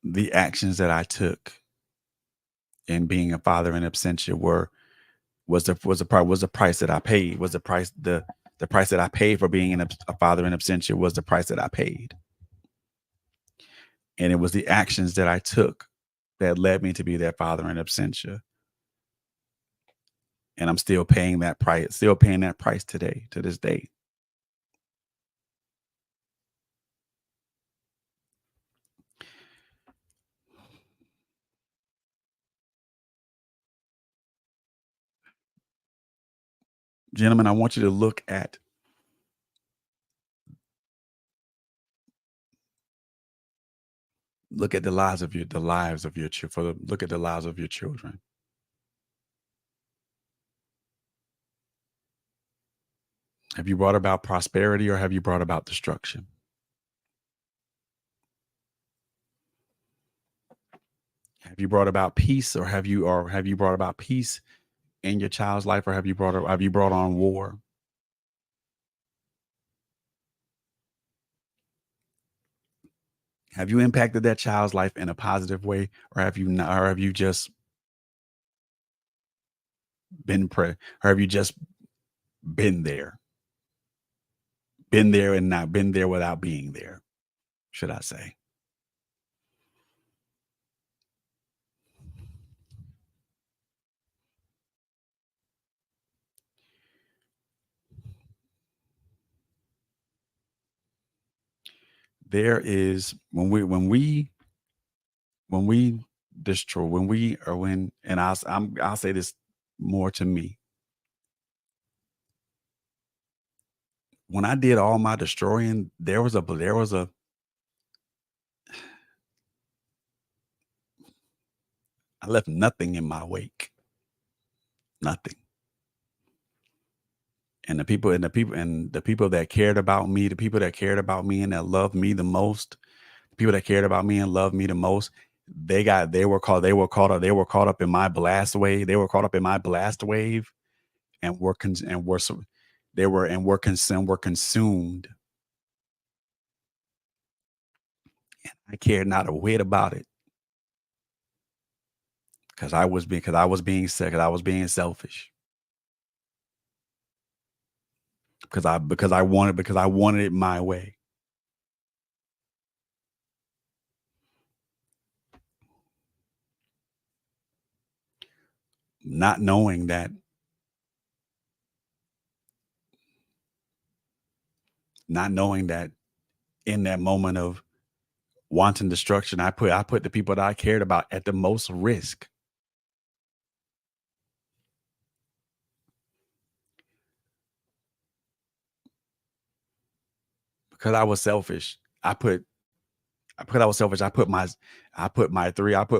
[SPEAKER 1] the actions that I took in being a father in absentia was the price that I paid. Was the price that I paid for being a father in absentia was the price that I paid. And it was the actions that I took that led me to be that father in absentia. And I'm still paying that price today, to this day. Gentlemen, I want you to look at the lives of your look at the lives of your children. Have you brought about prosperity or have you brought about destruction? Have you brought about peace or have you brought about peace in your child's life, or have you brought on war? Have you impacted that child's life in a positive way, or have you not, or have you just or have you just been there? Been there and not been there without being there, should I say. There is when we destroy when we or when and I'll say this more to me. When I did all my destroying, I left nothing in my wake. Nothing. and the people that cared about me, the people that cared about me and that loved me the most, the people that cared about me and loved me the most, they were caught up in my blast wave. They were caught up in my blast wave and were cons- and were so- they were and were consumed. I cared not a whit about it because I was being selfish because I wanted it my way, not knowing that not knowing that in that moment of wanting destruction, I put the people that I cared about at the most risk because I was selfish. I put because I was selfish. I put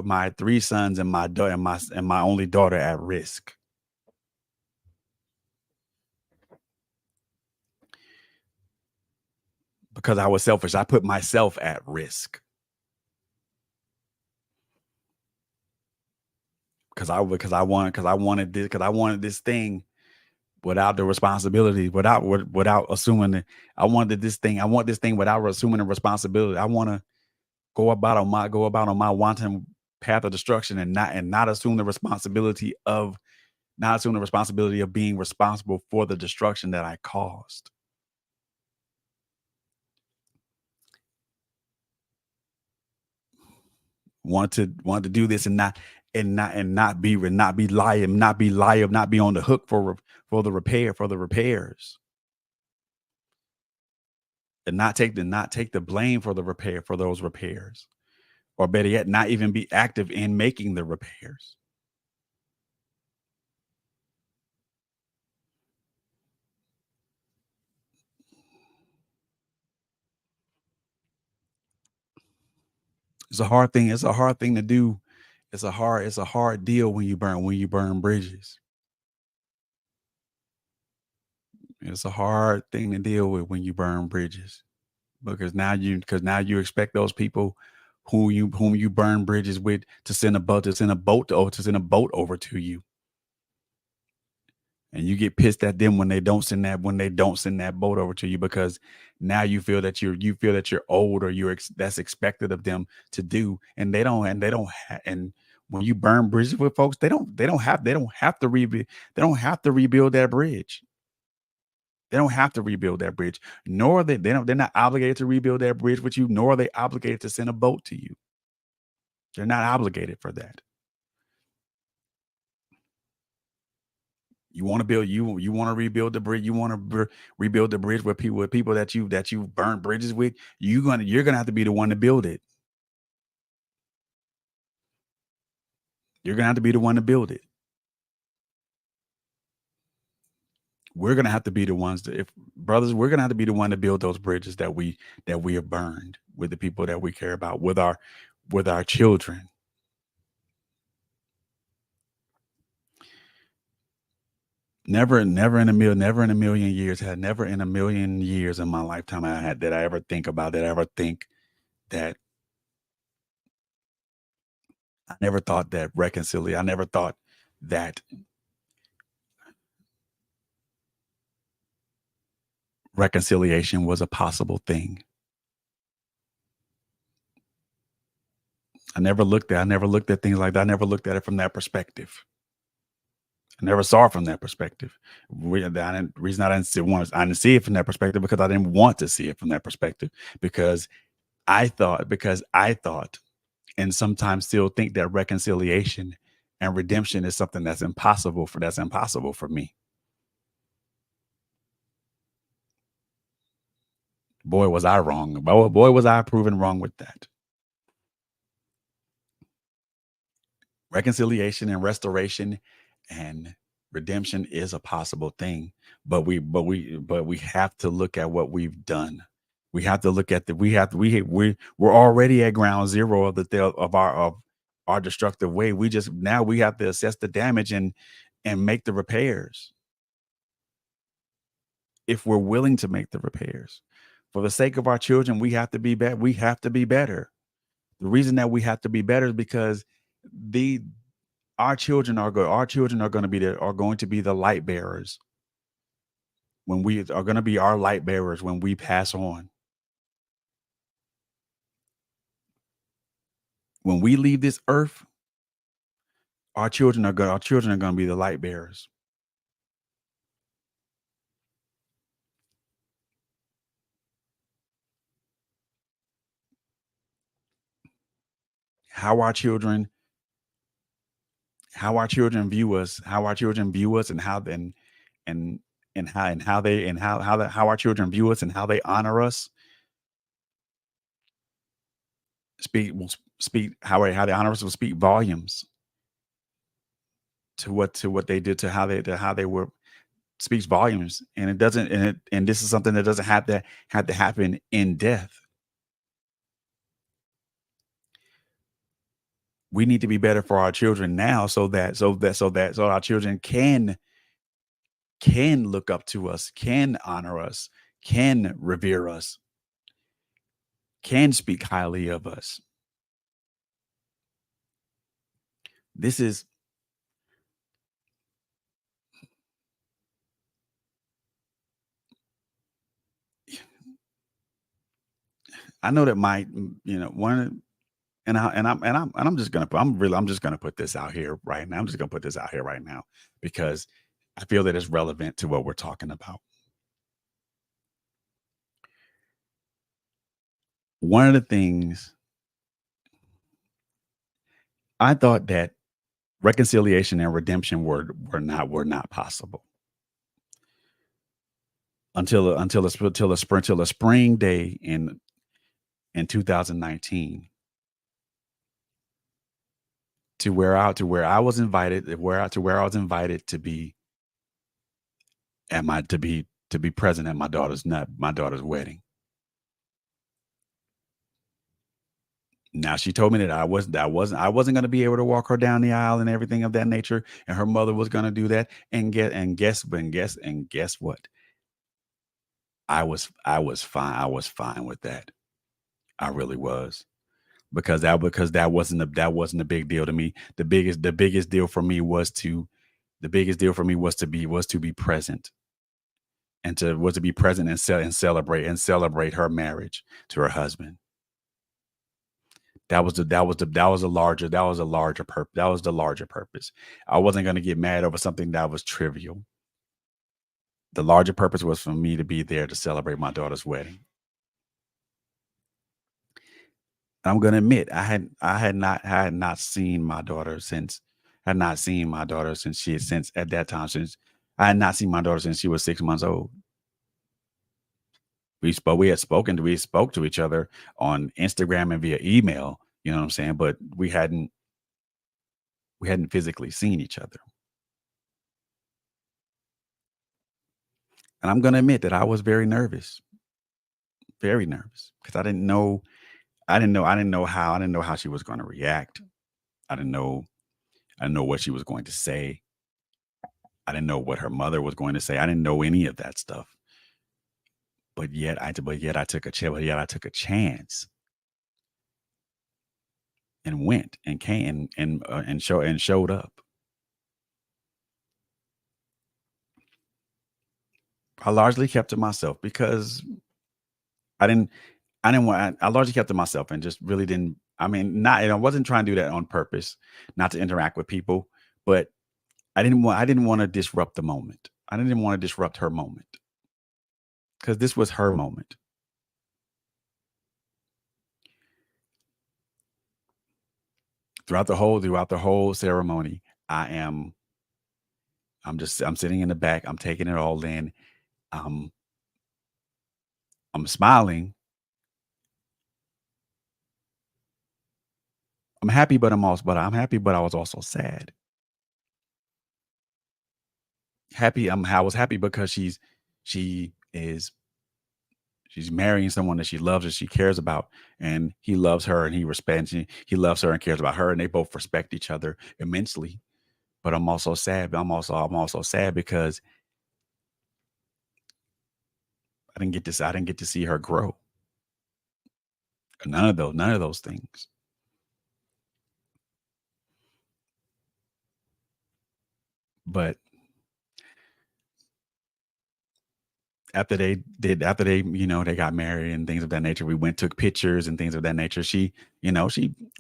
[SPEAKER 1] my three sons and my daughter and my only daughter at risk because I was selfish. I put myself at risk because I wanted this thing without the responsibility, without assuming that I want this thing without assuming the responsibility. I want to go about on my wanton path of destruction and not assume the responsibility of being responsible for the destruction that I caused. Want to do this and not be liable, not be on the hook for the repairs, and not take the blame for those repairs, or better yet, not even be active in making the repairs. It's a hard thing. It's a hard thing to do. It's a hard deal when you burn bridges. It's a hard thing to deal with when you burn bridges because now you expect those people whom you burn bridges with to send a boat over to you, and you get pissed at them when they don't send that boat over to you because now you feel that you're old, or that's expected of them to do, and when you burn bridges with folks, they don't have to rebuild that bridge. They don't have to rebuild that bridge, nor they're not obligated to rebuild that bridge with you, nor are they obligated to send a boat to you. They're not obligated for that. You want to rebuild the bridge. You want to rebuild the bridge with people that you burn bridges with. You're gonna have to be the one to build it. You're gonna have to be the one to build it. We're gonna have to be the ones if brothers. We're gonna have to be the one to build those bridges that we have burned with the people that we care about, with our children. Never in a million years had never in a million years in my lifetime I had that I ever think about that I ever think that I never thought that reconciliation. I never thought that reconciliation was a possible thing. I never looked at things like that. I never looked at it from that perspective. I never saw it from that perspective. Reason I didn't see it from that perspective because I didn't want to see it from that perspective because I thought and sometimes still think that reconciliation and redemption is something that's impossible for me. Boy, was I wrong. Boy, was I proven wrong with that. Reconciliation and restoration and redemption is a possible thing, but we have to look at what we've done. We have to look at the we have to we're already at ground zero of our destructive way. We have to assess the damage and make the repairs. if we're willing to make the repairs. For the sake of our children, we have to be better. We have to be better. The reason that we have to be better is because the our children are going to be the light bearers when we are going to be our light bearers when we pass on. When we leave this earth, our children are going to be the light bearers. How our children view us, and and how our children view us and how they honor us speak how they honor us will speak volumes to what they did, to how they were, speaks volumes. And it doesn't and this is something that doesn't have to happen in death. We need to be better for our children now, so our children can look up to us, can honor us, can revere us, can speak highly of us. This is I know that my one I'm just gonna I'm just gonna put this out here right now. I'm just gonna put this out here right now because I feel that it's relevant to what we're talking about. One of the things I thought that reconciliation and redemption were not possible until a spring day in 2019, to where I was invited where I was invited to be at my to be present at my daughter's wedding. Now she told me that I wasn't going to be able to walk her down the aisle and everything of that nature, and her mother was going to do that. And guess what? I was fine. I was fine with that. I really was, because that wasn't a big deal to me. The biggest deal for me was to be present, and to be present and celebrate her marriage to her husband. That was the larger purpose. I wasn't going to get mad over something that was trivial. The larger purpose was for me to be there to celebrate my daughter's wedding. I'm going to admit I had not seen my daughter since since at that time since I had not seen my daughter since she was 6 months old. We spoke to each other on Instagram and via email, you know what I'm saying? But we hadn't physically seen each other. And I'm going to admit that I was very nervous, because I didn't know how she was going to react. I didn't know, I didn't know what she was going to say. I didn't know what her mother was going to say. I didn't know any of that stuff. But yet I took a chance and went and came and showed up. I largely kept to myself because I didn't I largely kept to myself and just really didn't. I mean, not I wasn't trying to do that on purpose, not to interact with people, but I didn't want to disrupt the moment. I didn't want to disrupt her moment, because this was her moment. Throughout the whole ceremony, I am I'm sitting in the back, I'm taking it all in. Um I'm smiling. I'm happy, but I was also sad. I was happy because she is she's marrying someone that she loves and she cares about, and he loves her and he loves her and cares about her, and they both respect each other immensely. But I'm also sad. I'm also sad because I didn't get to see her grow. None of those things. But after they, they got married and things of that nature, we went, took pictures and things of that nature. She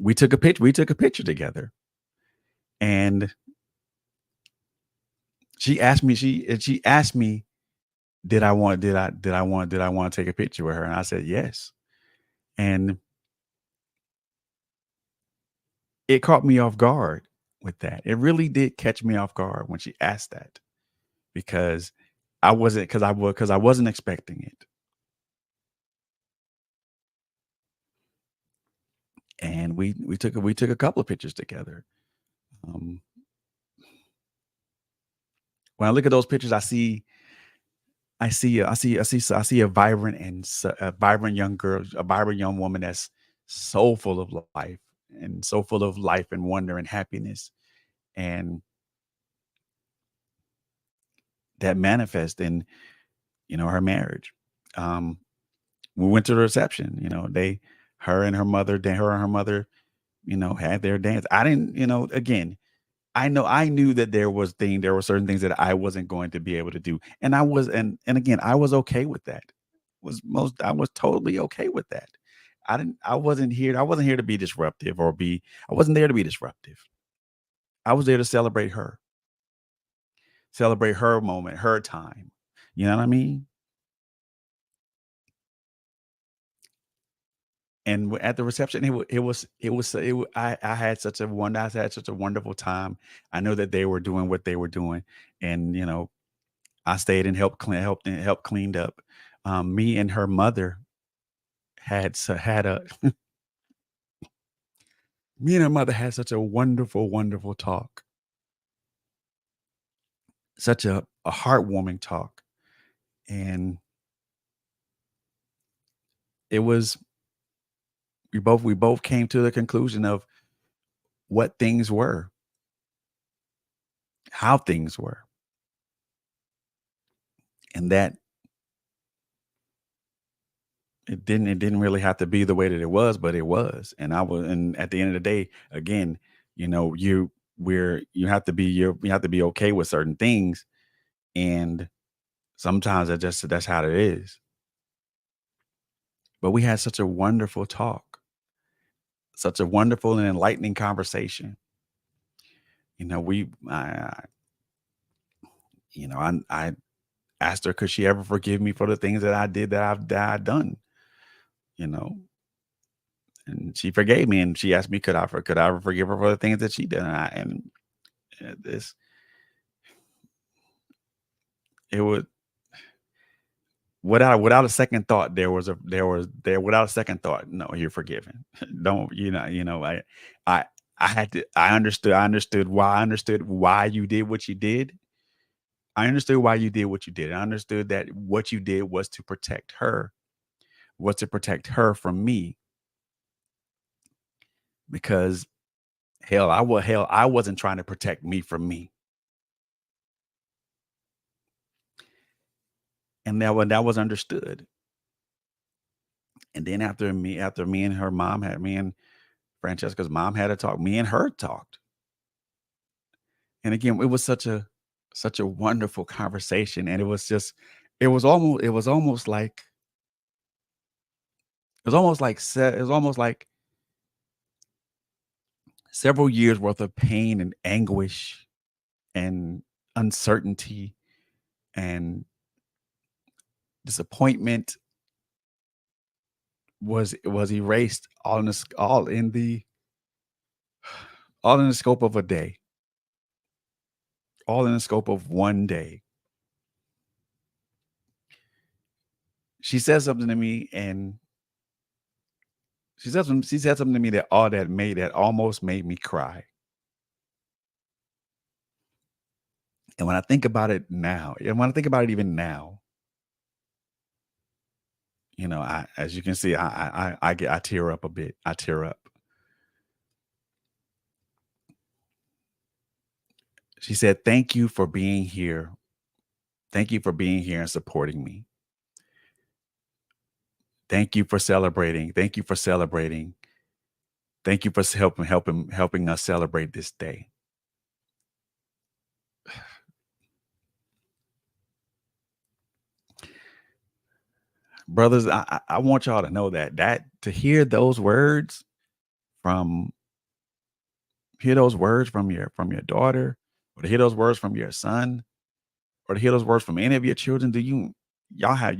[SPEAKER 1] we took a picture together. And she asked me, did I want to take a picture with her? And I said yes. And it caught me off guard with that. It really did catch me off guard when she asked that, because I wasn't expecting it. And we took a couple of pictures together. Um, when I look at those pictures, I see a vibrant a vibrant young girl, a vibrant young woman that's so full of life, and so full of life and wonder and happiness, and that manifest in, her marriage. Um, we went to the reception. Her and her mother, had their dance. I didn't, again, I knew that there were certain things that I wasn't going to be able to do. And and again, I was okay with that. I was totally okay with that. I wasn't here to be disruptive I wasn't there to be disruptive. I was there to celebrate her moment, her time. You know what I mean? And at the reception, I had such a wonderful time. I know that they were doing what they were doing, and I stayed and helped cleaned up. Me and her mother had a me and her mother had such a wonderful, wonderful talk, such a heartwarming talk, and it was we both came to the conclusion of what things were, how things were, and that it didn't really have to be the way that it was, but it was. And at the end of the day, again, you have to be okay with certain things, and sometimes that's how it is. But we had such a wonderful talk, such a wonderful and enlightening conversation. You know, we I asked her, could she ever forgive me for the things that I did that I've done, you know? And she forgave me, and she asked me, could I ever forgive her for the things that she did? This it would without a second thought, there without a second thought, no, you're forgiven. Don't I I understood why you did what you did. I understood why you did what you did. I understood that what you did was to protect her from me, because hell, I wasn't trying to protect me from me. And that was understood. And then after me and Francesca's mom had a talk, me and her talked. And again, it was such a wonderful conversation. And it was almost like several years worth of pain and anguish and uncertainty and disappointment was erased all in the scope of a day, all in the scope of one day. She said something to me, and she said something to me that almost made me cry. And when I think about it now, and when I think about it even now, I as you can see, I tear up a bit. I tear up. She said, "Thank you for being here. Thank you for being here and supporting me." Thank you for celebrating. Thank you for celebrating. Thank you for helping us celebrate this day. Brothers, I want y'all to know that to hear those words from your daughter, or to hear those words from your son, or to hear those words from any of your children, you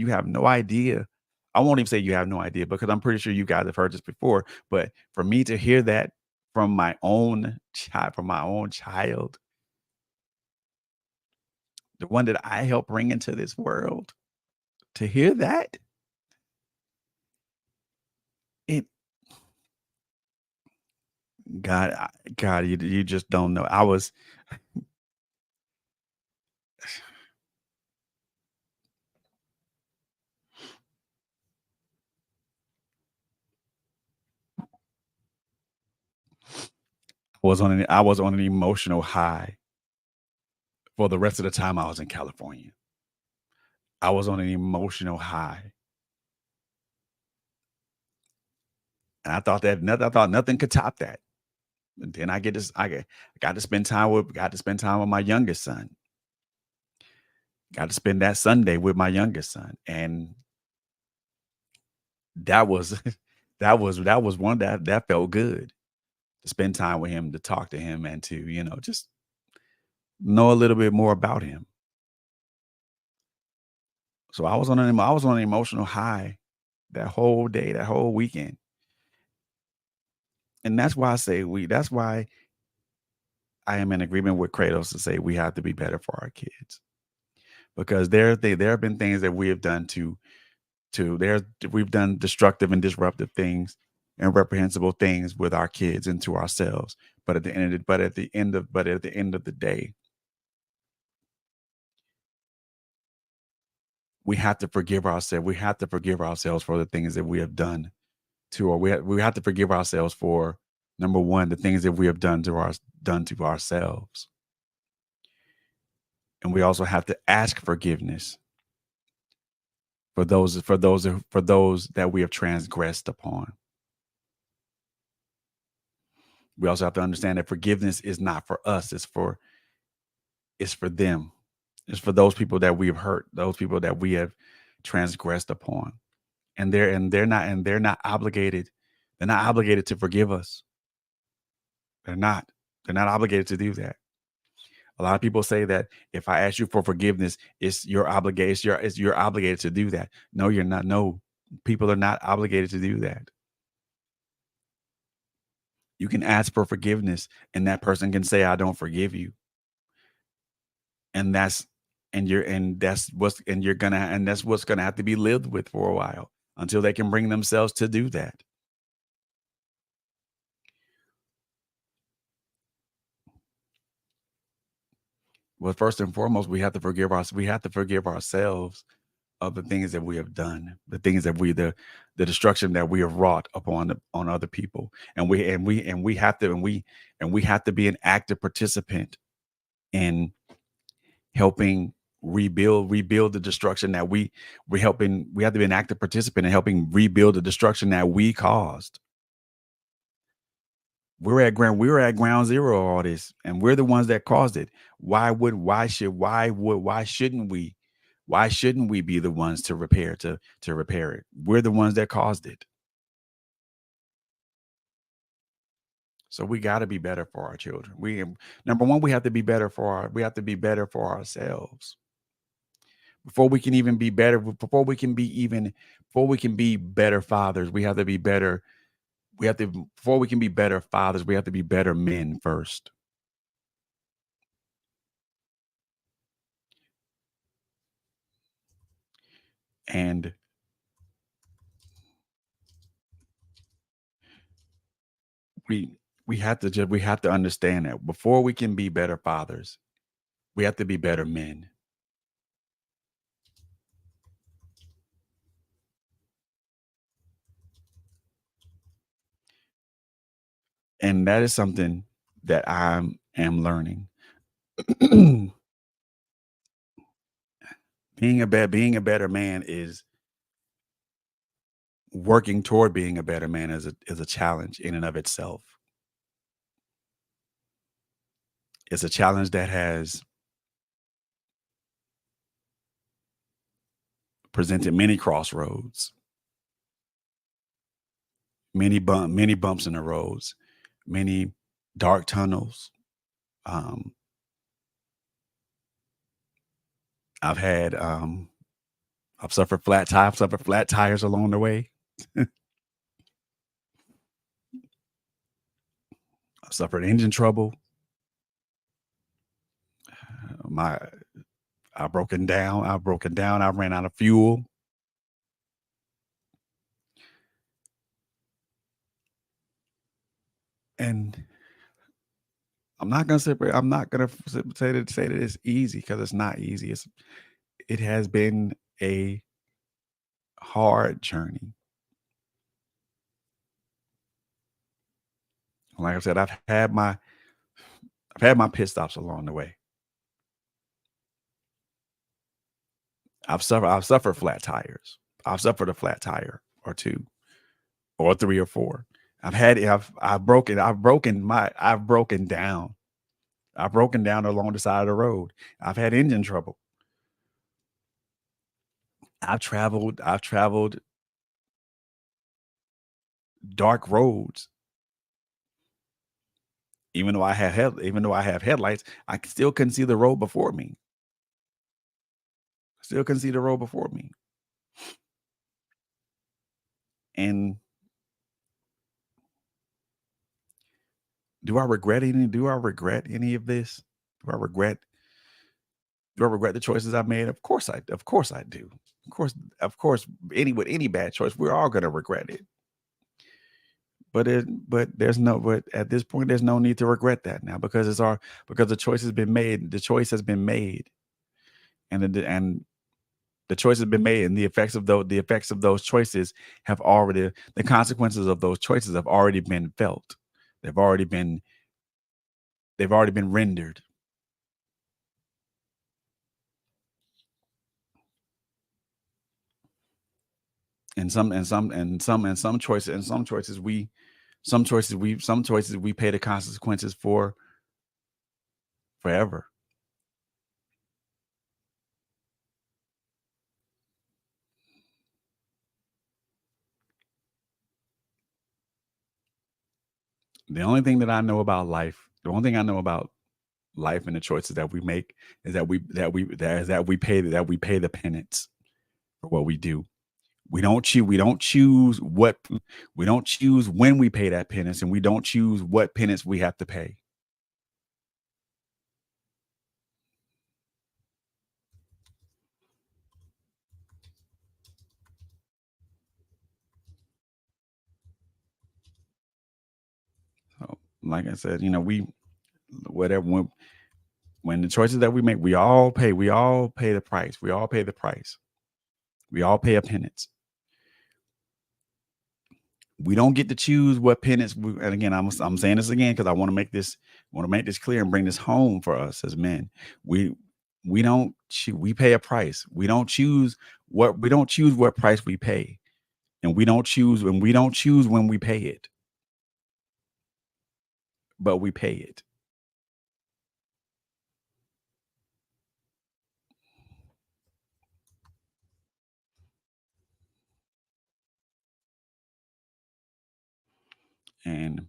[SPEAKER 1] have no idea. I won't even say you have no idea, because I'm pretty sure you guys have heard this before. But for me to hear that from my own child, the one that I helped bring into this world, to hear that, it God, you just don't know. I was on an emotional high for the rest of the time I was in California. I was on an emotional high. And I thought nothing could top that. And then I got to spend time with my youngest son. Got to spend that Sunday with my youngest son. And that was that was one that felt good, to spend time with him, to talk to him, and to, just know a little bit more about him. So I was on an emotional high that whole day, that whole weekend. And that's why I am in agreement with Kratos to say we have to be better for our kids. Because there have been things that we have done we've done destructive and disruptive things and reprehensible things with our kids and to ourselves. But at the end of the day, we have to forgive ourselves. We have to forgive ourselves for the things that we have done to, or we have to forgive ourselves for, number one, the things that we have done to ourselves. And we also have to ask forgiveness for those that we have transgressed upon. We also have to understand that forgiveness is not for us, it's for them. It's for those people that we have hurt, those people that we have transgressed upon. They're not obligated. They're not obligated to forgive us. They're not. They're not obligated to do that. A lot of people say that if I ask you for forgiveness, it's your obligation. You're obligated to do that. No, you're not. No, people are not obligated to do that. You can ask for forgiveness, and that person can say, "I don't forgive you," and that's what's gonna have to be lived with for a while, until they can bring themselves to do that. Well, first and foremost, we have to forgive ourselves of the things that we have done, the things that the destruction that we have wrought on other people. And we have to be an active participant in helping rebuild the destruction that we have to be an active participant in helping rebuild the destruction that we caused. We were at ground zero of all this, and we're the ones that caused it. Why shouldn't we? Why shouldn't we be the ones to repair it? We're the ones that caused it. So we got to be better for our children. Number one, we have to be better for ourselves before we can even be better. Before we can be better fathers, we have to be better. Before we can be better fathers, we have to be better men first. And we we have to understand that before we can be better fathers, we have to be better men. And that is something that I am learning. Being a better man working toward being a better man is a challenge in and of itself. It's a challenge that has presented many crossroads, many bumps in the roads, many dark tunnels. Um, I've had I've suffered flat tires along the way. I've suffered engine trouble. My I've broken down. I've broken down. I ran out of fuel. And I'm not gonna say that it's easy because it's not easy. It has been a hard journey. Like I said, I've had my pit stops along the way. I've suffered flat tires. I've suffered a flat tire or two or three or four. I've broken down. I've broken down along the side of the road. I've had engine trouble. I've traveled dark roads. Even though I have headlights, I still couldn't see the road before me. Still couldn't see the road before me. And do I regret any of this? Do I regret the choices I've made? Of course I do. Of course, with any bad choice, we're all gonna regret it. But at this point, there's no need to regret that now because the choice has been made. The choice has been made, and the choice has been made, and the effects of those choices the consequences of those choices have already been felt. They've already been rendered. And some choices we pay the consequences for forever. The only thing that I know about life, the only thing I know about life and the choices that we make is that we pay the penance for what we do. We don't choose when we pay that penance, and we don't choose what penance we have to pay. So, like I said, whatever when the choices that we make, we all pay the price. We all pay the price. We all pay a penance. We don't get to choose what penance. And again, I'm saying this again because I want to make this clear and bring this home for us as men. We don't we pay a price. We don't choose what price we pay, and we don't choose when we pay it, but we pay it. And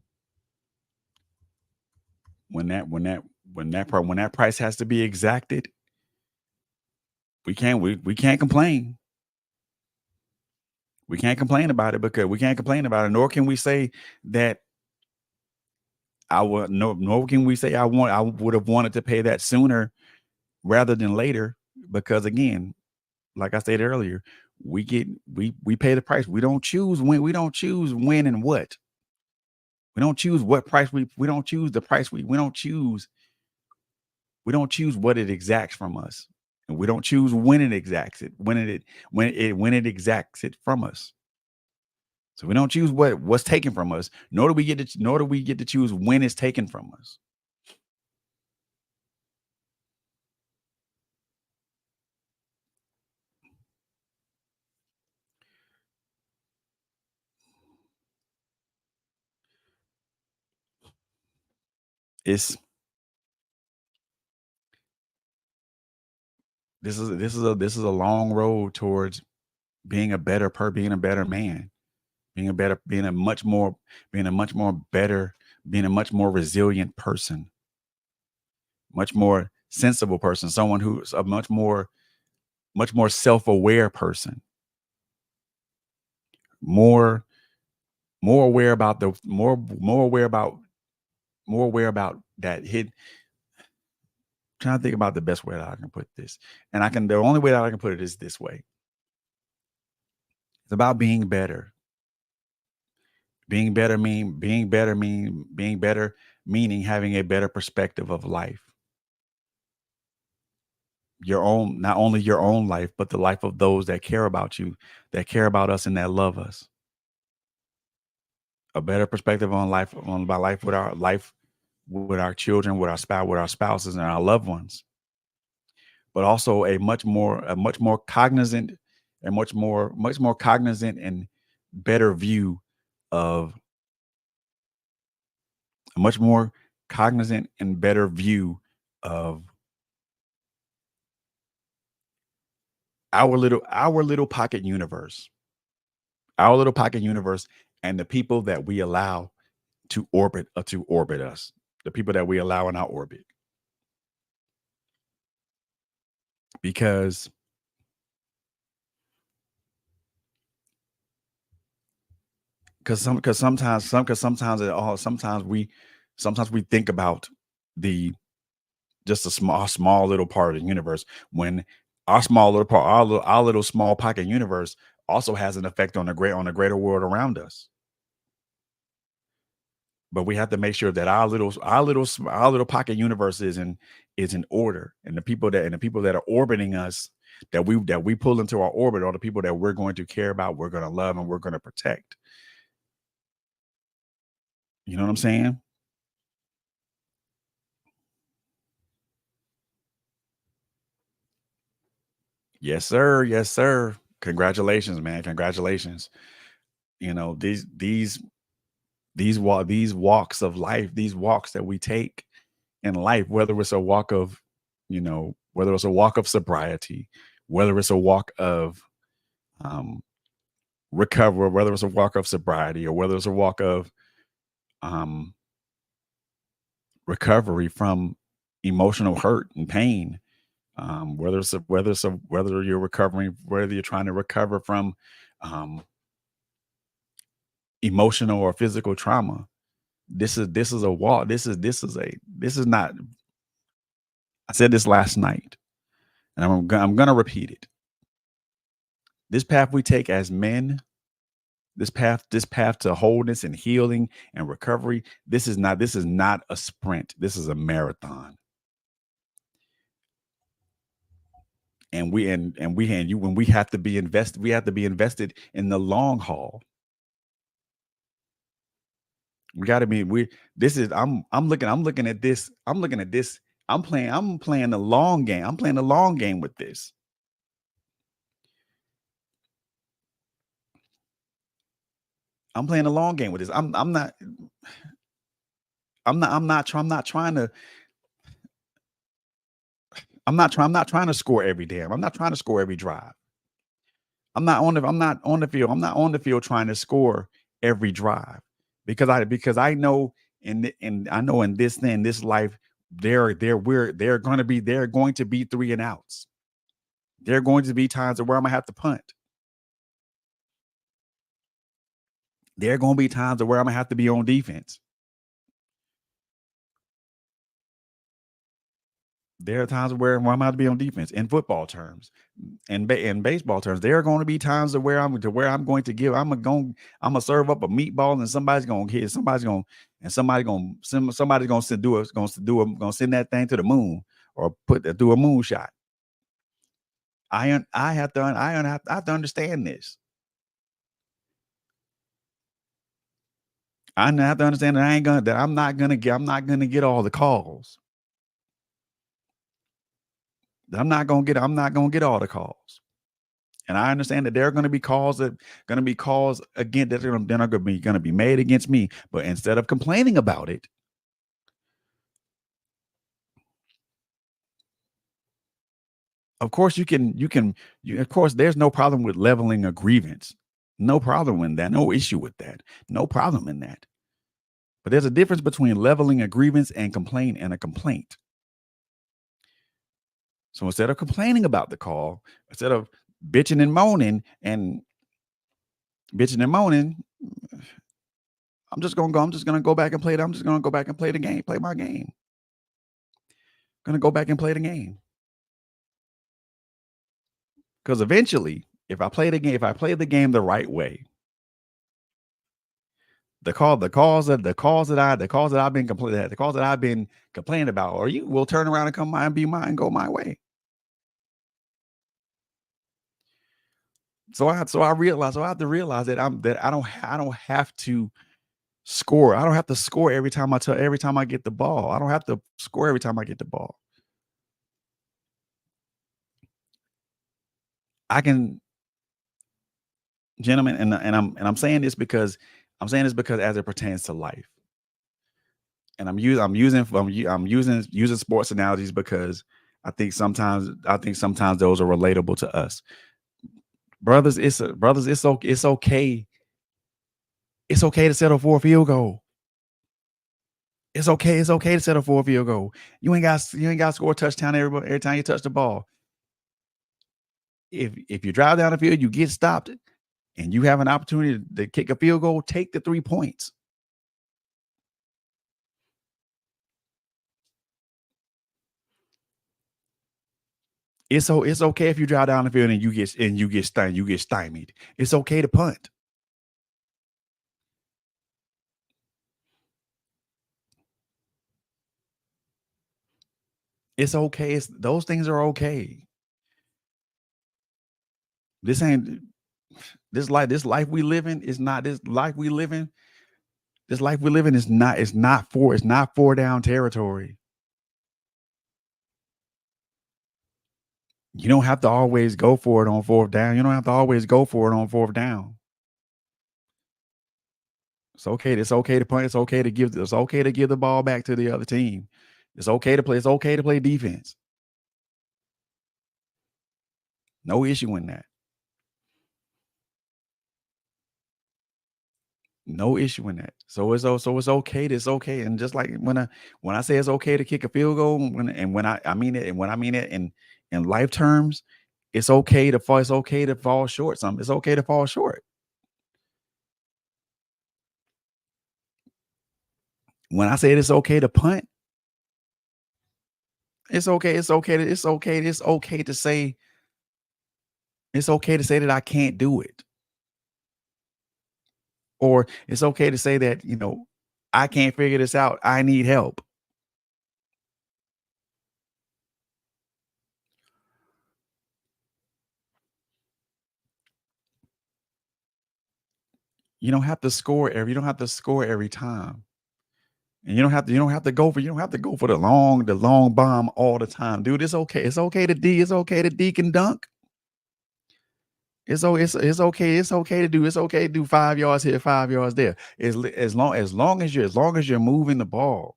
[SPEAKER 1] when that price has to be exacted, we can't complain. We can't complain about it because we can't complain about it, nor can we say that nor can we say I would have wanted to pay that sooner rather than later, because again, like I said earlier, we pay the price. We don't choose when and what. We don't choose what price we don't choose the price we don't choose what it exacts from us. And we don't choose when it exacts it, when it exacts it from us. So we don't choose what's taken from us, nor do we get to choose when it's taken from us. it's this is a long road towards being a better man, being a much more better, being a much more resilient person, much more sensible person, someone who's a much more self-aware person, more more aware about the more aware about that hit. Trying to think about the best way that I can put this. And the only way that I can put it is this way. It's about being better. Being better meaning having a better perspective of life. Your own, not only your own life, but the life of those that care about you, that care about us and that love us. A better perspective on life, on about life with our children, with our spouses and our loved ones. But also a much more cognizant and much more cognizant and better view of a much more cognizant and better view of our little pocket universe, our little pocket universe, and the people that we allow to orbit us, the people that we allow in our orbit. Because sometimes we think about the just a small little part of the universe, when our small little part, our little small pocket universe also has an effect on the greater world around us. But we have to make sure that our little pocket universe is in order, and the people that are orbiting us, that we pull into our orbit, are the people that we're going to care about, we're going to love, and we're going to protect. You know what I'm saying? Yes, sir. Yes, sir. Congratulations, man. Congratulations. You know, these walks of life, these walks that we take in life, whether it's a walk of, whether it's a walk of sobriety, whether it's a walk of um recover, whether it's a walk of sobriety, or whether it's a walk of um recovery from emotional hurt and pain, whether you're recovering, whether you're trying to recover from um emotional or physical trauma. This is a walk. This is not. I said this last night, and I'm gonna repeat it. This path we take as men, this path to wholeness and healing and recovery. This is not a sprint. This is a marathon. And when we have to be invested, we have to be invested in the long haul. We got to be we this is I'm looking at this. I'm playing the long game. I'm playing the long game with this. I'm playing the long game with this. I'm not trying to I'm not trying to score every damn. I'm not trying to score every drive. I'm not on the field. I'm not on the field trying to score every drive, because I know I know in this life, there are going to be three and outs. There are going to be times where I'm gonna have to punt. There are going to be times where I'm gonna have to be on defense. There are times where I'm gonna have to be on defense in football terms. In baseball terms, there are going to be times where I'm going to give. I'm gonna serve up a meatball, and somebody's gonna hit. Somebody's gonna gonna send that thing to the moon, or do a moon shot. I have to I have to understand this. I have to understand that I'm not gonna get all the calls. I'm not gonna get all the calls. And I understand that there are going to be calls again that are going to be made against me. But instead of complaining about it, Of course, of course, there's no problem with leveling a grievance. No problem in that. No issue with that. No problem in that. But there's a difference between leveling a grievance and a complaint. So instead of complaining about the call, instead of bitching and moaning, I'm just gonna go back and play it. I'm just gonna go back and play the game, play my game. Gonna go back and play the game. Because eventually, if I play the game the right way, the calls that I've been complaining about, or you will turn around and come and be mine, go my way. So I have to realize that I don't have to score. I don't have to score every time I get the ball. I don't have to score every time I get the ball. I can, gentlemen, and I'm saying this because as it pertains to life. And I'm using sports analogies because I think sometimes those are relatable to us. Brothers, it's okay. It's okay to settle for a field goal. It's okay to settle for a field goal. You ain't got to score a touchdown every time you touch the ball. If you drive down the field, you get stopped, and you have an opportunity to kick a field goal, take the 3 points. It's okay if you drive down the field and you get stymied. It's okay to punt. It's okay. Those things are okay. This life we live in is not this life we live in. This life we live in is not four down territory. You don't have to always go for it on 4th down. You don't have to always go for it on 4th down. It's okay. It's okay to punt. It's okay to give the ball back to the other team. It's okay to play defense. No issue in that. No issue in that. So it's okay. It's okay. And just like when I say it's okay to kick a field goal, when I mean it in life terms, it's okay to fall short. It's okay to fall short. When I say it's okay to punt, it's okay to say that I can't do it. Or it's okay to say that, I can't figure this out. I need help. You don't have to score every time. And you don't have to go for the long bomb all the time. Dude, it's okay. It's okay to deke and dunk. It's okay to do 5 yards here, 5 yards there. As long as you're moving the ball.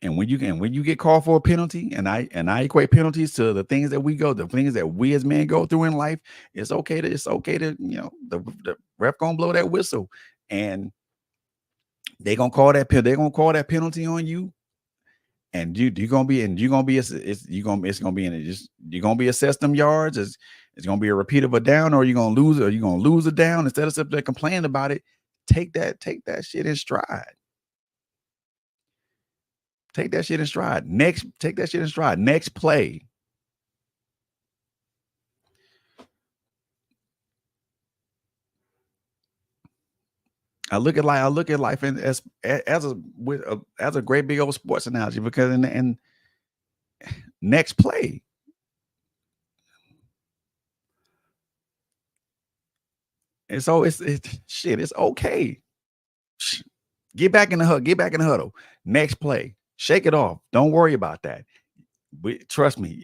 [SPEAKER 1] And when you get called for a penalty, and I equate penalties to the things that we as men go through in life, it's okay to the ref gonna blow that whistle, and they're gonna call that penalty on you, and you're gonna be assessed them yards. It's gonna be a repeat of a down, or you're gonna lose a down. Instead of sitting there complaining about it, take that shit in stride. Take that shit in stride. Next play. I look at life as a great big old sports analogy, because in next play. And so it's okay. Get back in the huddle. Next play. Shake it off. Don't worry about that. Trust me,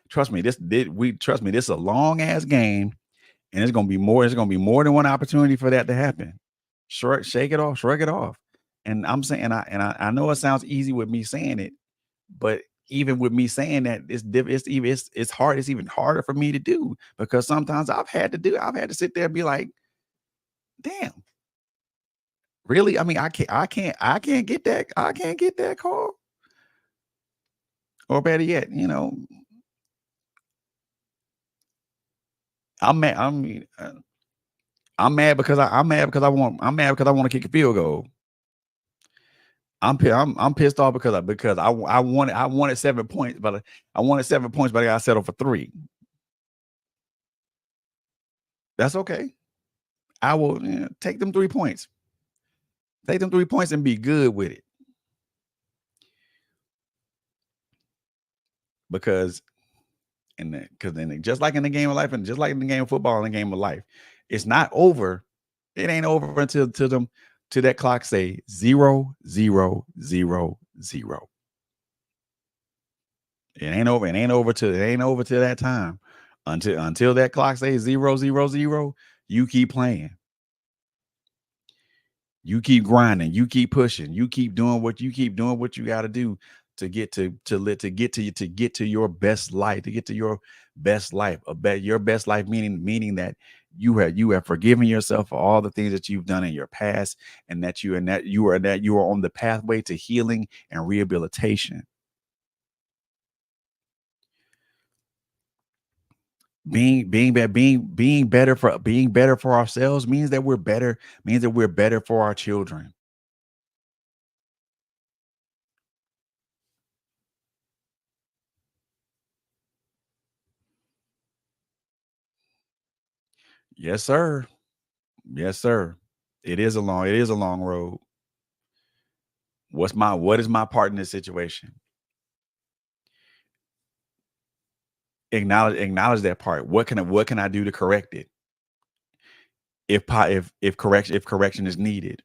[SPEAKER 1] trust me, this is a long ass game, and it's gonna be more than one opportunity for that to happen. Shake it off, shrug it off. And I'm saying, I know it sounds easy with me saying it, but even with me saying that, it's hard. It's even harder for me to do because sometimes I've had to sit there and be like, damn, really? I mean, I can't get that. I can't get that call. Or better yet, I'm mad. I'm mad because I'm mad because I want to kick a field goal. I'm pissed off because I wanted 7 points, but I wanted 7 points, but I got settled for 3. That's okay. I will take them 3 points. Take them 3 points and be good with it. Because then just like in the game of life and just like in the game of football and the game of life, it's not over. It ain't over until that clock say 0, 0, 0, 0. It ain't over. It ain't over till that time. Until that clock says 0, 0, 0, you keep playing. You keep grinding. You keep pushing. You keep doing what you got to do to get to your best life. To get to your best life. Your best life meaning that you have forgiven yourself for all the things that you've done in your past, and that you are on the pathway to healing and rehabilitation. Being better for ourselves means that we're better for our children. Yes, sir. Yes, sir. It is a long road. What is my part in this situation? Acknowledge that part. What can I do to correct it? If correction is needed.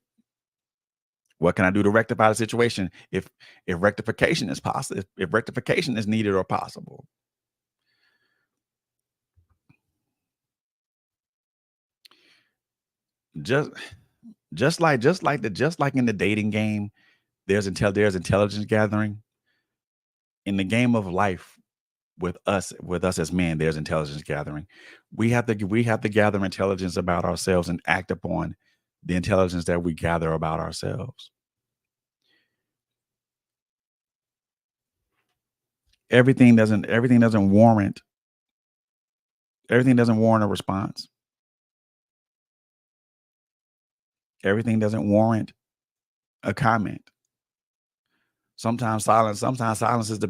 [SPEAKER 1] What can I do to rectify the situation if rectification is possible, if rectification is needed or possible? Just like in the dating game, there's intelligence gathering. In the game of life, with us as men, there's intelligence gathering. We have to gather intelligence about ourselves and act upon the intelligence that we gather about ourselves. Everything doesn't warrant a response. Everything doesn't warrant a comment. Sometimes silence is the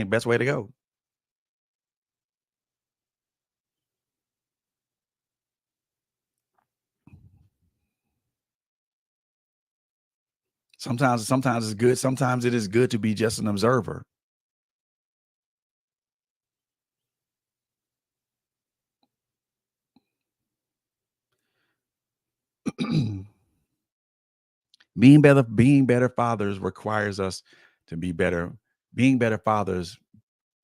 [SPEAKER 1] best way to go. Sometimes it's good. Sometimes it is good to be just an observer. Being better fathers requires us to be better. Being better fathers,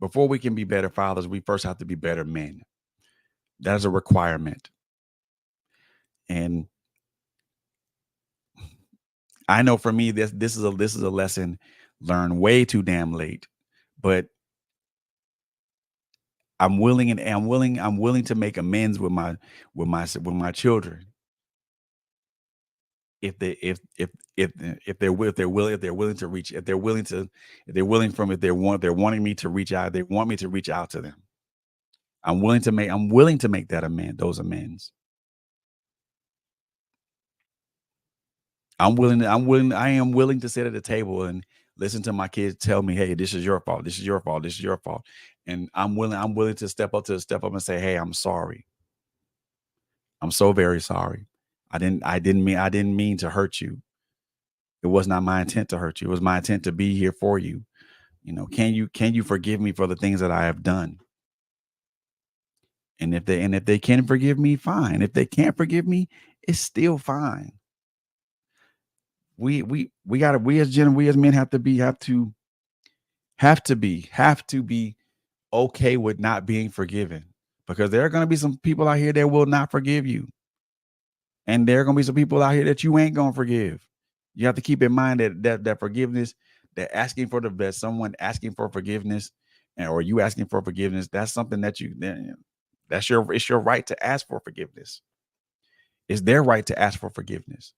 [SPEAKER 1] before we can be better fathers, we first have to be better men. That is a requirement. And I know for me, this is a lesson learned way too damn late, but I'm willing to make amends with my children if they're willing to reach, if they're wanting me to reach out, they want me to reach out to them. I'm willing to make those amends. I am willing to sit at the table and listen to my kids tell me, hey, this is your fault, this is your fault, this is your fault. And I'm willing to step up and say, hey, I'm sorry. I'm so very sorry. I didn't mean to hurt you. It was not my intent to hurt you. It was my intent to be here for you. Can you forgive me for the things that I have done? And if they can forgive me, fine. If they can't forgive me, it's still fine. We as men have to be okay with not being forgiven, because there are going to be some people out here that will not forgive you, and there are going to be some people out here that you ain't going to forgive. You have to keep in mind that forgiveness, that asking for that someone asking for forgiveness, or you asking for forgiveness, that's something that it's your right to ask for forgiveness. It's their right to ask for forgiveness.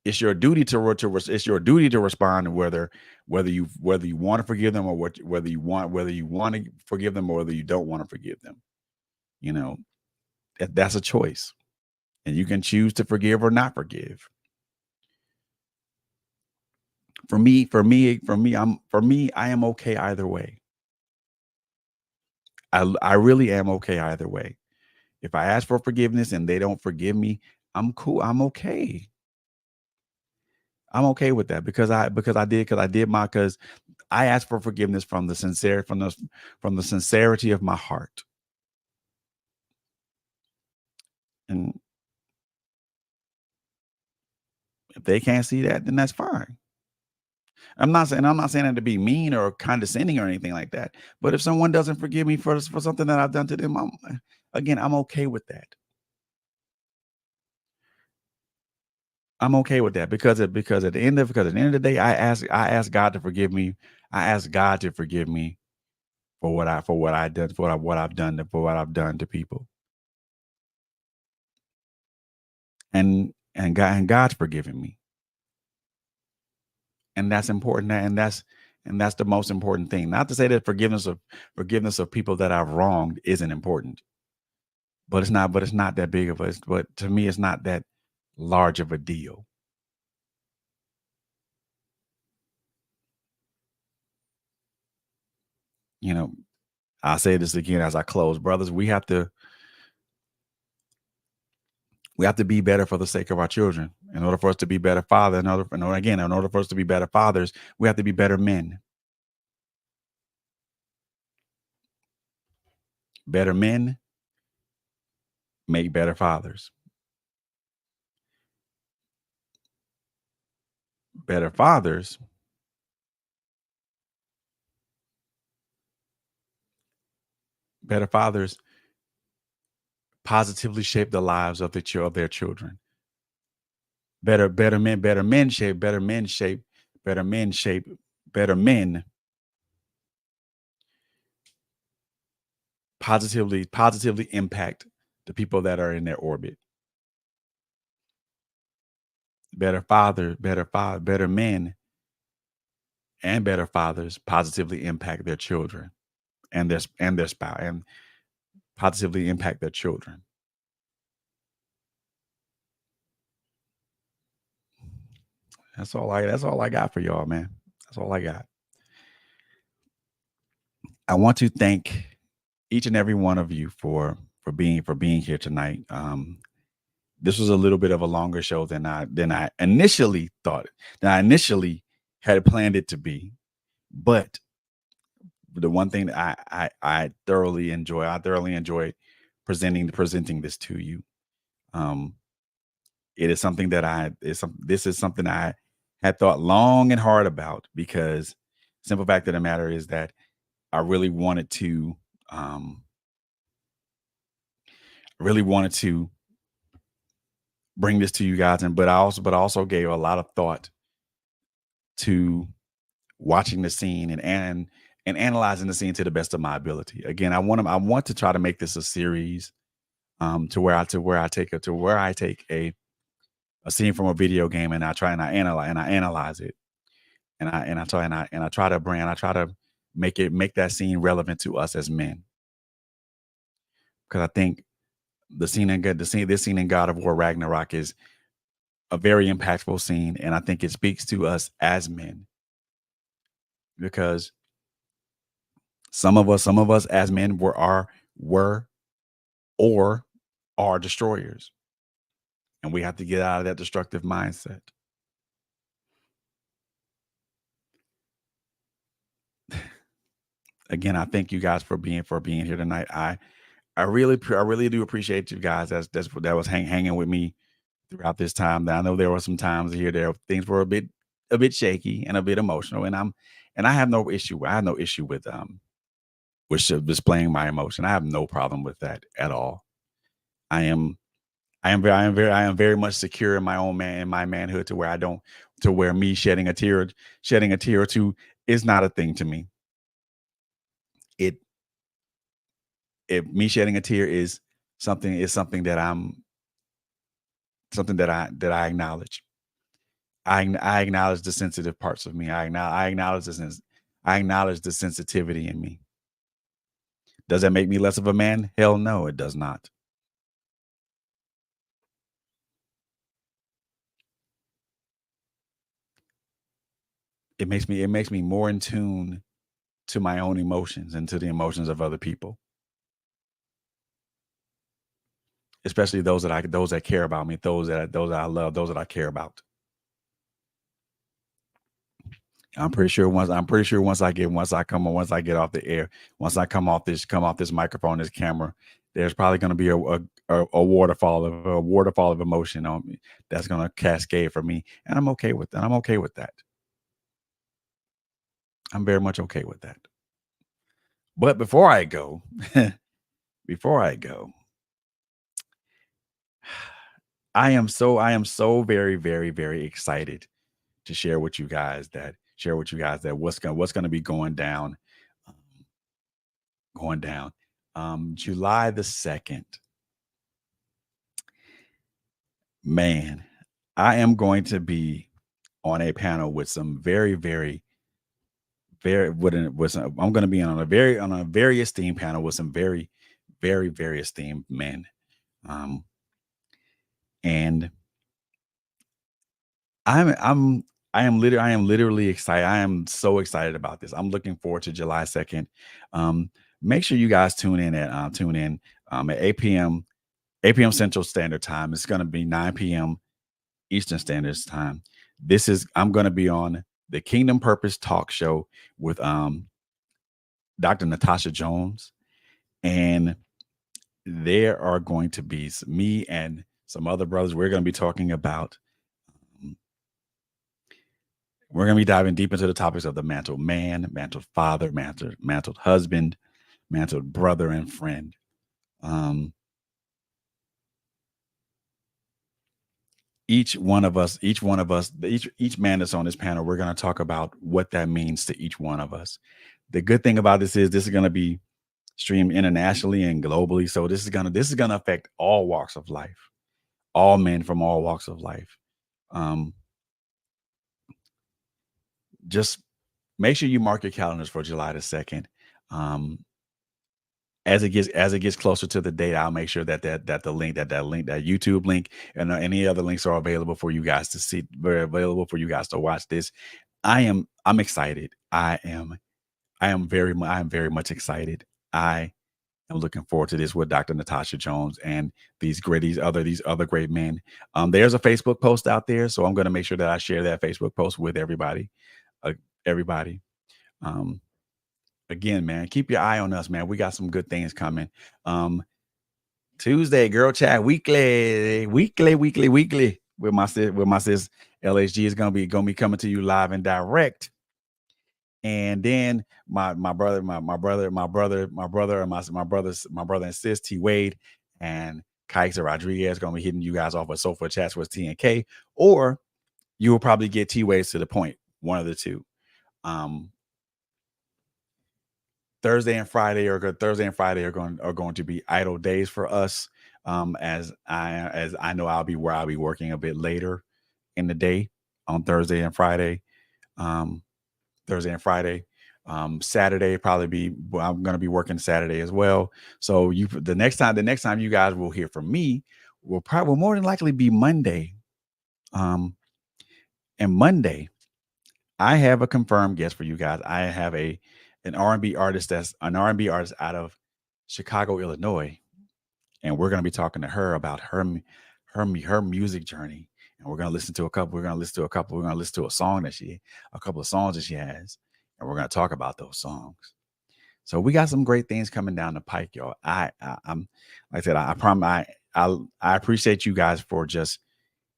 [SPEAKER 1] It's your duty it's your duty to respond, whether you want to forgive them, or whether you want to forgive them, or whether you don't want to forgive them. You know, that's a choice, and you can choose to forgive or not forgive. I am okay either way. I really am okay either way. If I ask for forgiveness and they don't forgive me, I'm cool. I'm okay. I'm okay with that because I asked for forgiveness from the sincerity of my heart. And if they can't see that, then that's fine. I'm not saying that to be mean or condescending or anything like that. But if someone doesn't forgive me for something that I've done to them, I'm okay with that. I'm okay with that because at the end of the day, I ask God to forgive me. I ask God to forgive me for what I done for what I've done for what I've done to people. And God's forgiven me. And that's important. And that's the most important thing. Not to say that forgiveness of people that I've wronged isn't important. But it's not that big of a but to me it's not that large of a deal. You know, I'll say this again as I close. Brothers, we have to be better for the sake of our children. In order for us to be better father, in order for us to be better fathers, we have to be better men. Better men make better fathers. Better fathers positively shape the lives of of their children. Better men shape better men positively impact the people that are in their orbit. Better men and better fathers positively impact their children and their spouse and positively impact their children. That's all I got for y'all, man. That's all I got. I want to thank each and every one of you for being here tonight. This was a little bit of a longer show than I initially thought, than I initially had planned it to be. But the one thing that I thoroughly enjoy presenting this to you. Um, it is something that this is something I had thought long and hard about, because simple fact of the matter is that I um really wanted to bring this to you guys, and but I also gave a lot of thought to watching the scene and analyzing the scene to the best of my ability. Again, I want to try to make this a series, to where I take a scene from a video game, and I analyze it, and I try to make that scene relevant to us as men, because I think this scene in God of War Ragnarok is a very impactful scene, and I think it speaks to us as men, because some of us as men were or are destroyers, and we have to get out of that destructive mindset. Again, I thank you guys for being here tonight. I really do appreciate you guys that was hanging with me throughout this time. I know there were some times here there things were a bit shaky and a bit emotional, and I have no issue. I have no issue with displaying my emotion. I have no problem with that at all. I am I am very much secure in my own man, in my manhood, to where I don't, to where me shedding a tear or two is not a thing to me. It, me shedding a tear is something that I'm, something that I acknowledge. I acknowledge the sensitive parts of me. I acknowledge I acknowledge the sensitivity in me. Does that make me less of a man? Hell no, it does not. It makes me more in tune to my own emotions and to the emotions of other people, especially those that care about me, those that I love, those that I care about. I'm pretty sure once I get off the air, once I come off this microphone, this camera, there's probably going to be a waterfall of emotion on me that's going to cascade for me, and I'm okay with that. I'm okay with that. I'm very much okay with that. But before I go, before I go, I am so very very very excited to share with you guys that what's going to be um, going down July the 2nd. Man, I am going to be on a panel with some very very very I'm going to be on a very esteemed panel with some very very very esteemed men. um and I'm I am literally excited. I am so excited about this. I'm looking forward to July 2nd. Make sure you guys tune in at 8 p.m. Central Standard Time. It's going to be 9 p.m. Eastern Standard Time. I'm going to be on the Kingdom Purpose Talk Show with Dr. Natasha Jones, and there are going to be me and some other brothers. We're going to be talking about um, we're going to be diving deep into the topics of the mantled man, mantled father, mantled husband, mantled brother and friend. Um, each one of us, each man that's on this panel, we're going to talk about what that means to each one of us. The good thing about this is going to be streamed internationally and globally, so this is gonna affect all walks of life, all men from all walks of life. Um, just make sure you mark your calendars for July the 2nd. Um, as it gets closer to the date, I'll make sure that the link that YouTube link and any other links are available for you guys to see. Very available for you guys to watch this. I'm excited. I am very much excited. I am looking forward to this with Dr. Natasha Jones and these other great men. There's a Facebook post out there, so I'm going to make sure that I share that Facebook post with everybody. Uh, everybody. Um, Again, man, keep your eye on us, man. We got some good things coming. Um, Tuesday, girl chat weekly with my sis LHG is gonna be coming to you live and direct. And then my brother and sis T Wade and Kaiser Rodriguez gonna be hitting you guys off with sofa chats with T and K, or you will probably get T Wade's to the point, one of the two. Um, Thursday and Friday are going to be idle days for us. As I know I'll be working a bit later in the day on Thursday and Friday. Um, Thursday and Friday. Saturday probably be I'm going to be working Saturday as well. So the next time you guys will hear from me will more than likely be Monday. Um, and Monday I have a confirmed guest for you guys. I have an R&B artist out of Chicago, Illinois, and we're going to be talking to her about her music journey. And we're going to listen to a couple. We're going to listen to a couple. We're going to listen to a couple of songs that she has, and we're going to talk about those songs. So we got some great things coming down the pike, y'all. I'm like I said, I promise. I appreciate you guys for just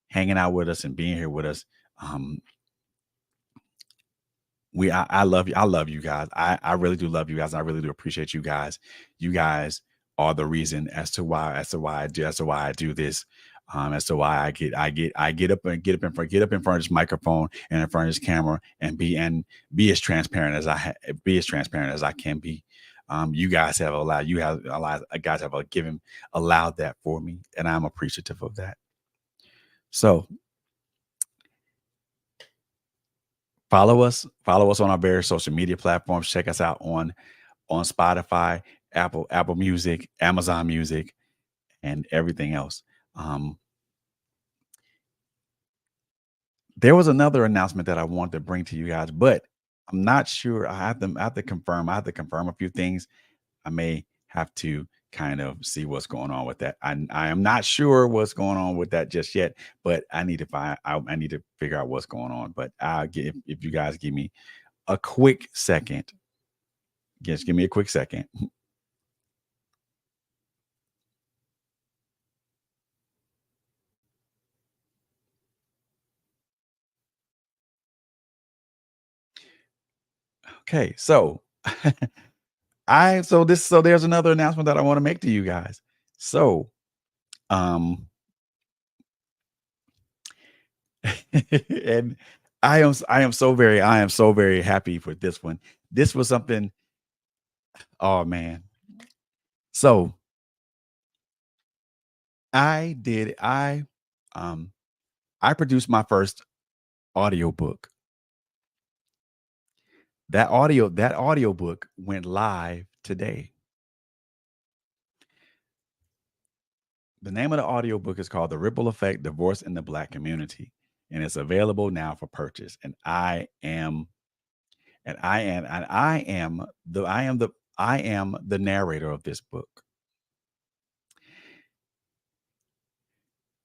[SPEAKER 1] hanging out with us and being here with us. Um, I love you. I love you guys. I really do love you guys. I really do appreciate you guys. You guys are the reason as to why I do this. As to why I get up and get up in front of this microphone and in front of this camera and be as transparent as be as transparent as I can be. You guys have allowed that for me, and I'm appreciative of that. So follow us on our various social media platforms. Check us out on Spotify, Apple Music, Amazon Music, and everything else. There was another announcement that I wanted to bring to you guys, but I'm not sure. I have to confirm. I have to confirm a few things. I may have to kind of see what's going on with that. I am not sure what's going on with that just yet, but I need to figure out what's going on. But if you guys give me a quick second. Just give me a quick second. Okay, so there's another announcement that I want to make to you guys. So, and I am so very happy for this one. This was something. Oh man. So I produced my first audiobook. That audiobook went live today. The name of the audiobook is called The Ripple Effect: Divorce in the Black Community, and it's available now for purchase. And I am the narrator of this book.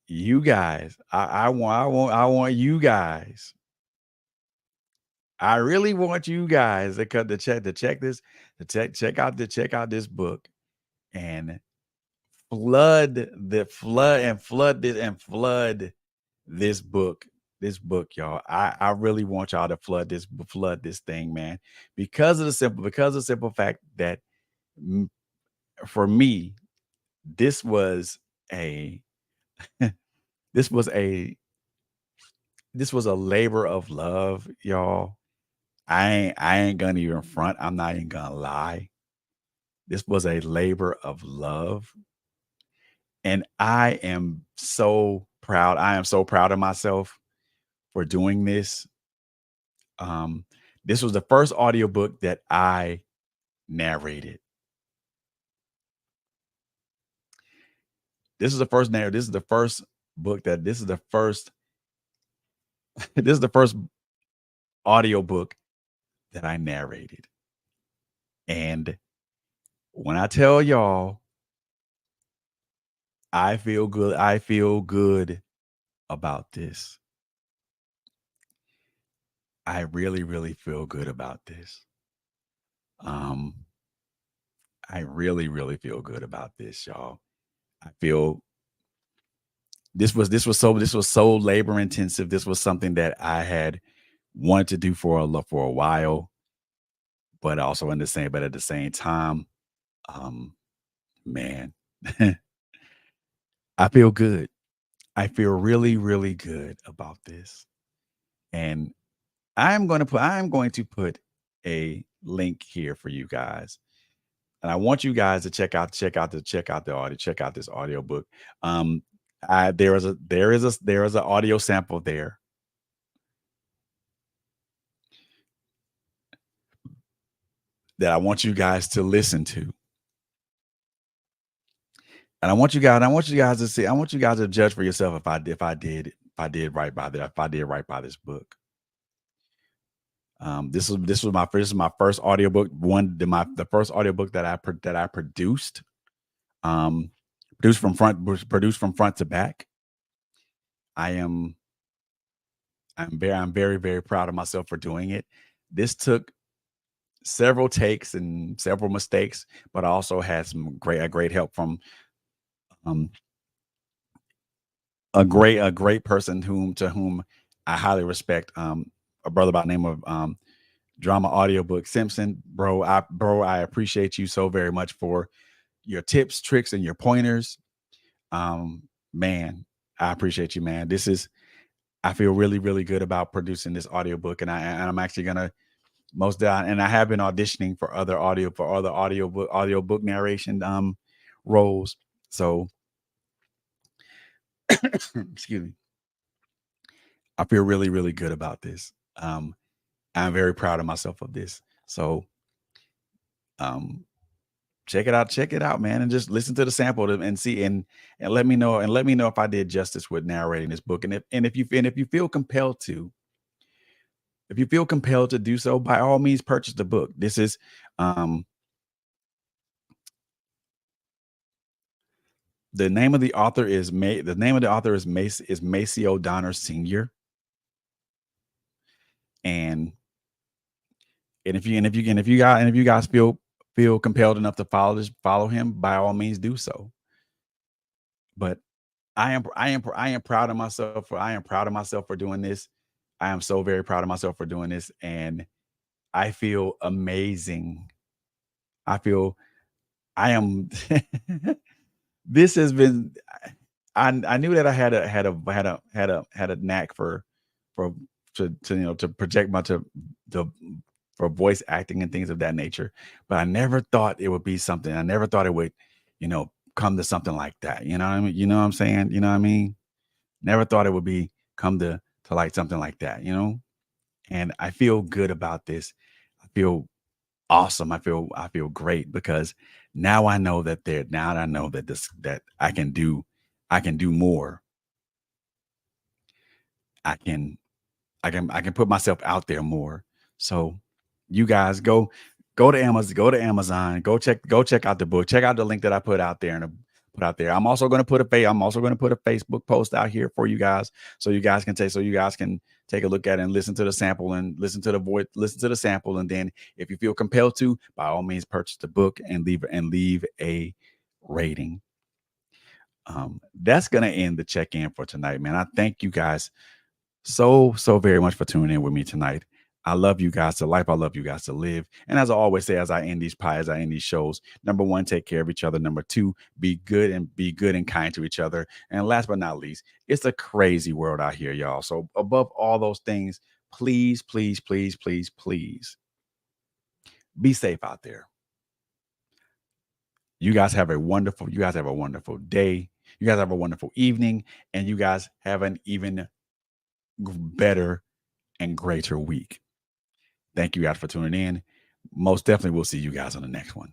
[SPEAKER 1] You guys, I want you guys. I really want you guys to check out this book and flood this book, y'all. I really want y'all to flood this thing, man, because of the simple fact that for me, this was a this was a labor of love, y'all. I ain't gonna even front. I'm not even gonna lie. This was a labor of love. And I am so proud. I am so proud of myself for doing this. This was the first audiobook that I narrated. This is the first narrative. This is the first book that this is the first this is the first audiobook that I narrated. And when I tell y'all, I feel good. I feel good about this. I really, really feel good about this. I really, really feel good about this, y'all. I feel this was so labor intensive. This was something that I had wanted to do for a while, but also at the same time, man, I feel good. I feel really, really good about this. And I am going to put a link here for you guys. And I want you guys to check out this audiobook. There is an audio sample there that I want you guys to listen to. And I want you guys to see, I want you guys to judge for yourself if I did right by this book. This was my first audiobook, the first audiobook that I produced. Produced from front to back. I'm very, very proud of myself for doing it. This took several takes and several mistakes, but I also had a great help from a great person to whom I highly respect. A brother by the name of Drama Audiobook Simpson. Bro, I appreciate you so very much for your tips, tricks, and your pointers. Man, I appreciate you, man. I feel really, really good about producing this audiobook, and I'm actually gonna and I have been auditioning for other audiobook narration roles. So excuse me. I feel really, really good about this. I'm very proud of myself of this. So um check it out, man, and just listen to the sample and see and let me know if I did justice with narrating this book. And if you feel compelled to, do so, by all means purchase the book. This is um the name of the author is Macy O'Donnell Sr. And if you guys feel compelled enough to follow him, by all means do so. But I am proud of myself for doing this. I am so very proud of myself for doing this, and I feel amazing. I feel I am this has been I knew that I had a knack for to project my to for voice acting and things of that nature, but I never thought it would be something. I never thought it would, come to something like that. You know what I mean? You know what I'm saying? You know what I mean? Never thought it would be come to like something like that, And I feel good about this. I feel awesome. I feel great because now I know that that I can do more. I can I can put myself out there more. So you guys go to Amazon, go check out the book. Check out the link that I put out there put out there. I'm also going to put a Facebook post out here for you guys so you guys can take a look at it and listen to the sample and listen to the sample, and then if you feel compelled to, by all means purchase the book and leave a rating. That's going to end the check-in for tonight, man. I thank you guys so very much for tuning in with me tonight. I love you guys to life. I love you guys to live. And as I always say, as I end these shows, number one, take care of each other. Number two, be good and kind to each other. And last but not least, it's a crazy world out here, y'all. So above all those things, please, please, please, please, please be safe out there. You guys have a wonderful day. You guys have a wonderful evening, and you guys have an even better and greater week. Thank you guys for tuning in. Most definitely, we'll see you guys on the next one.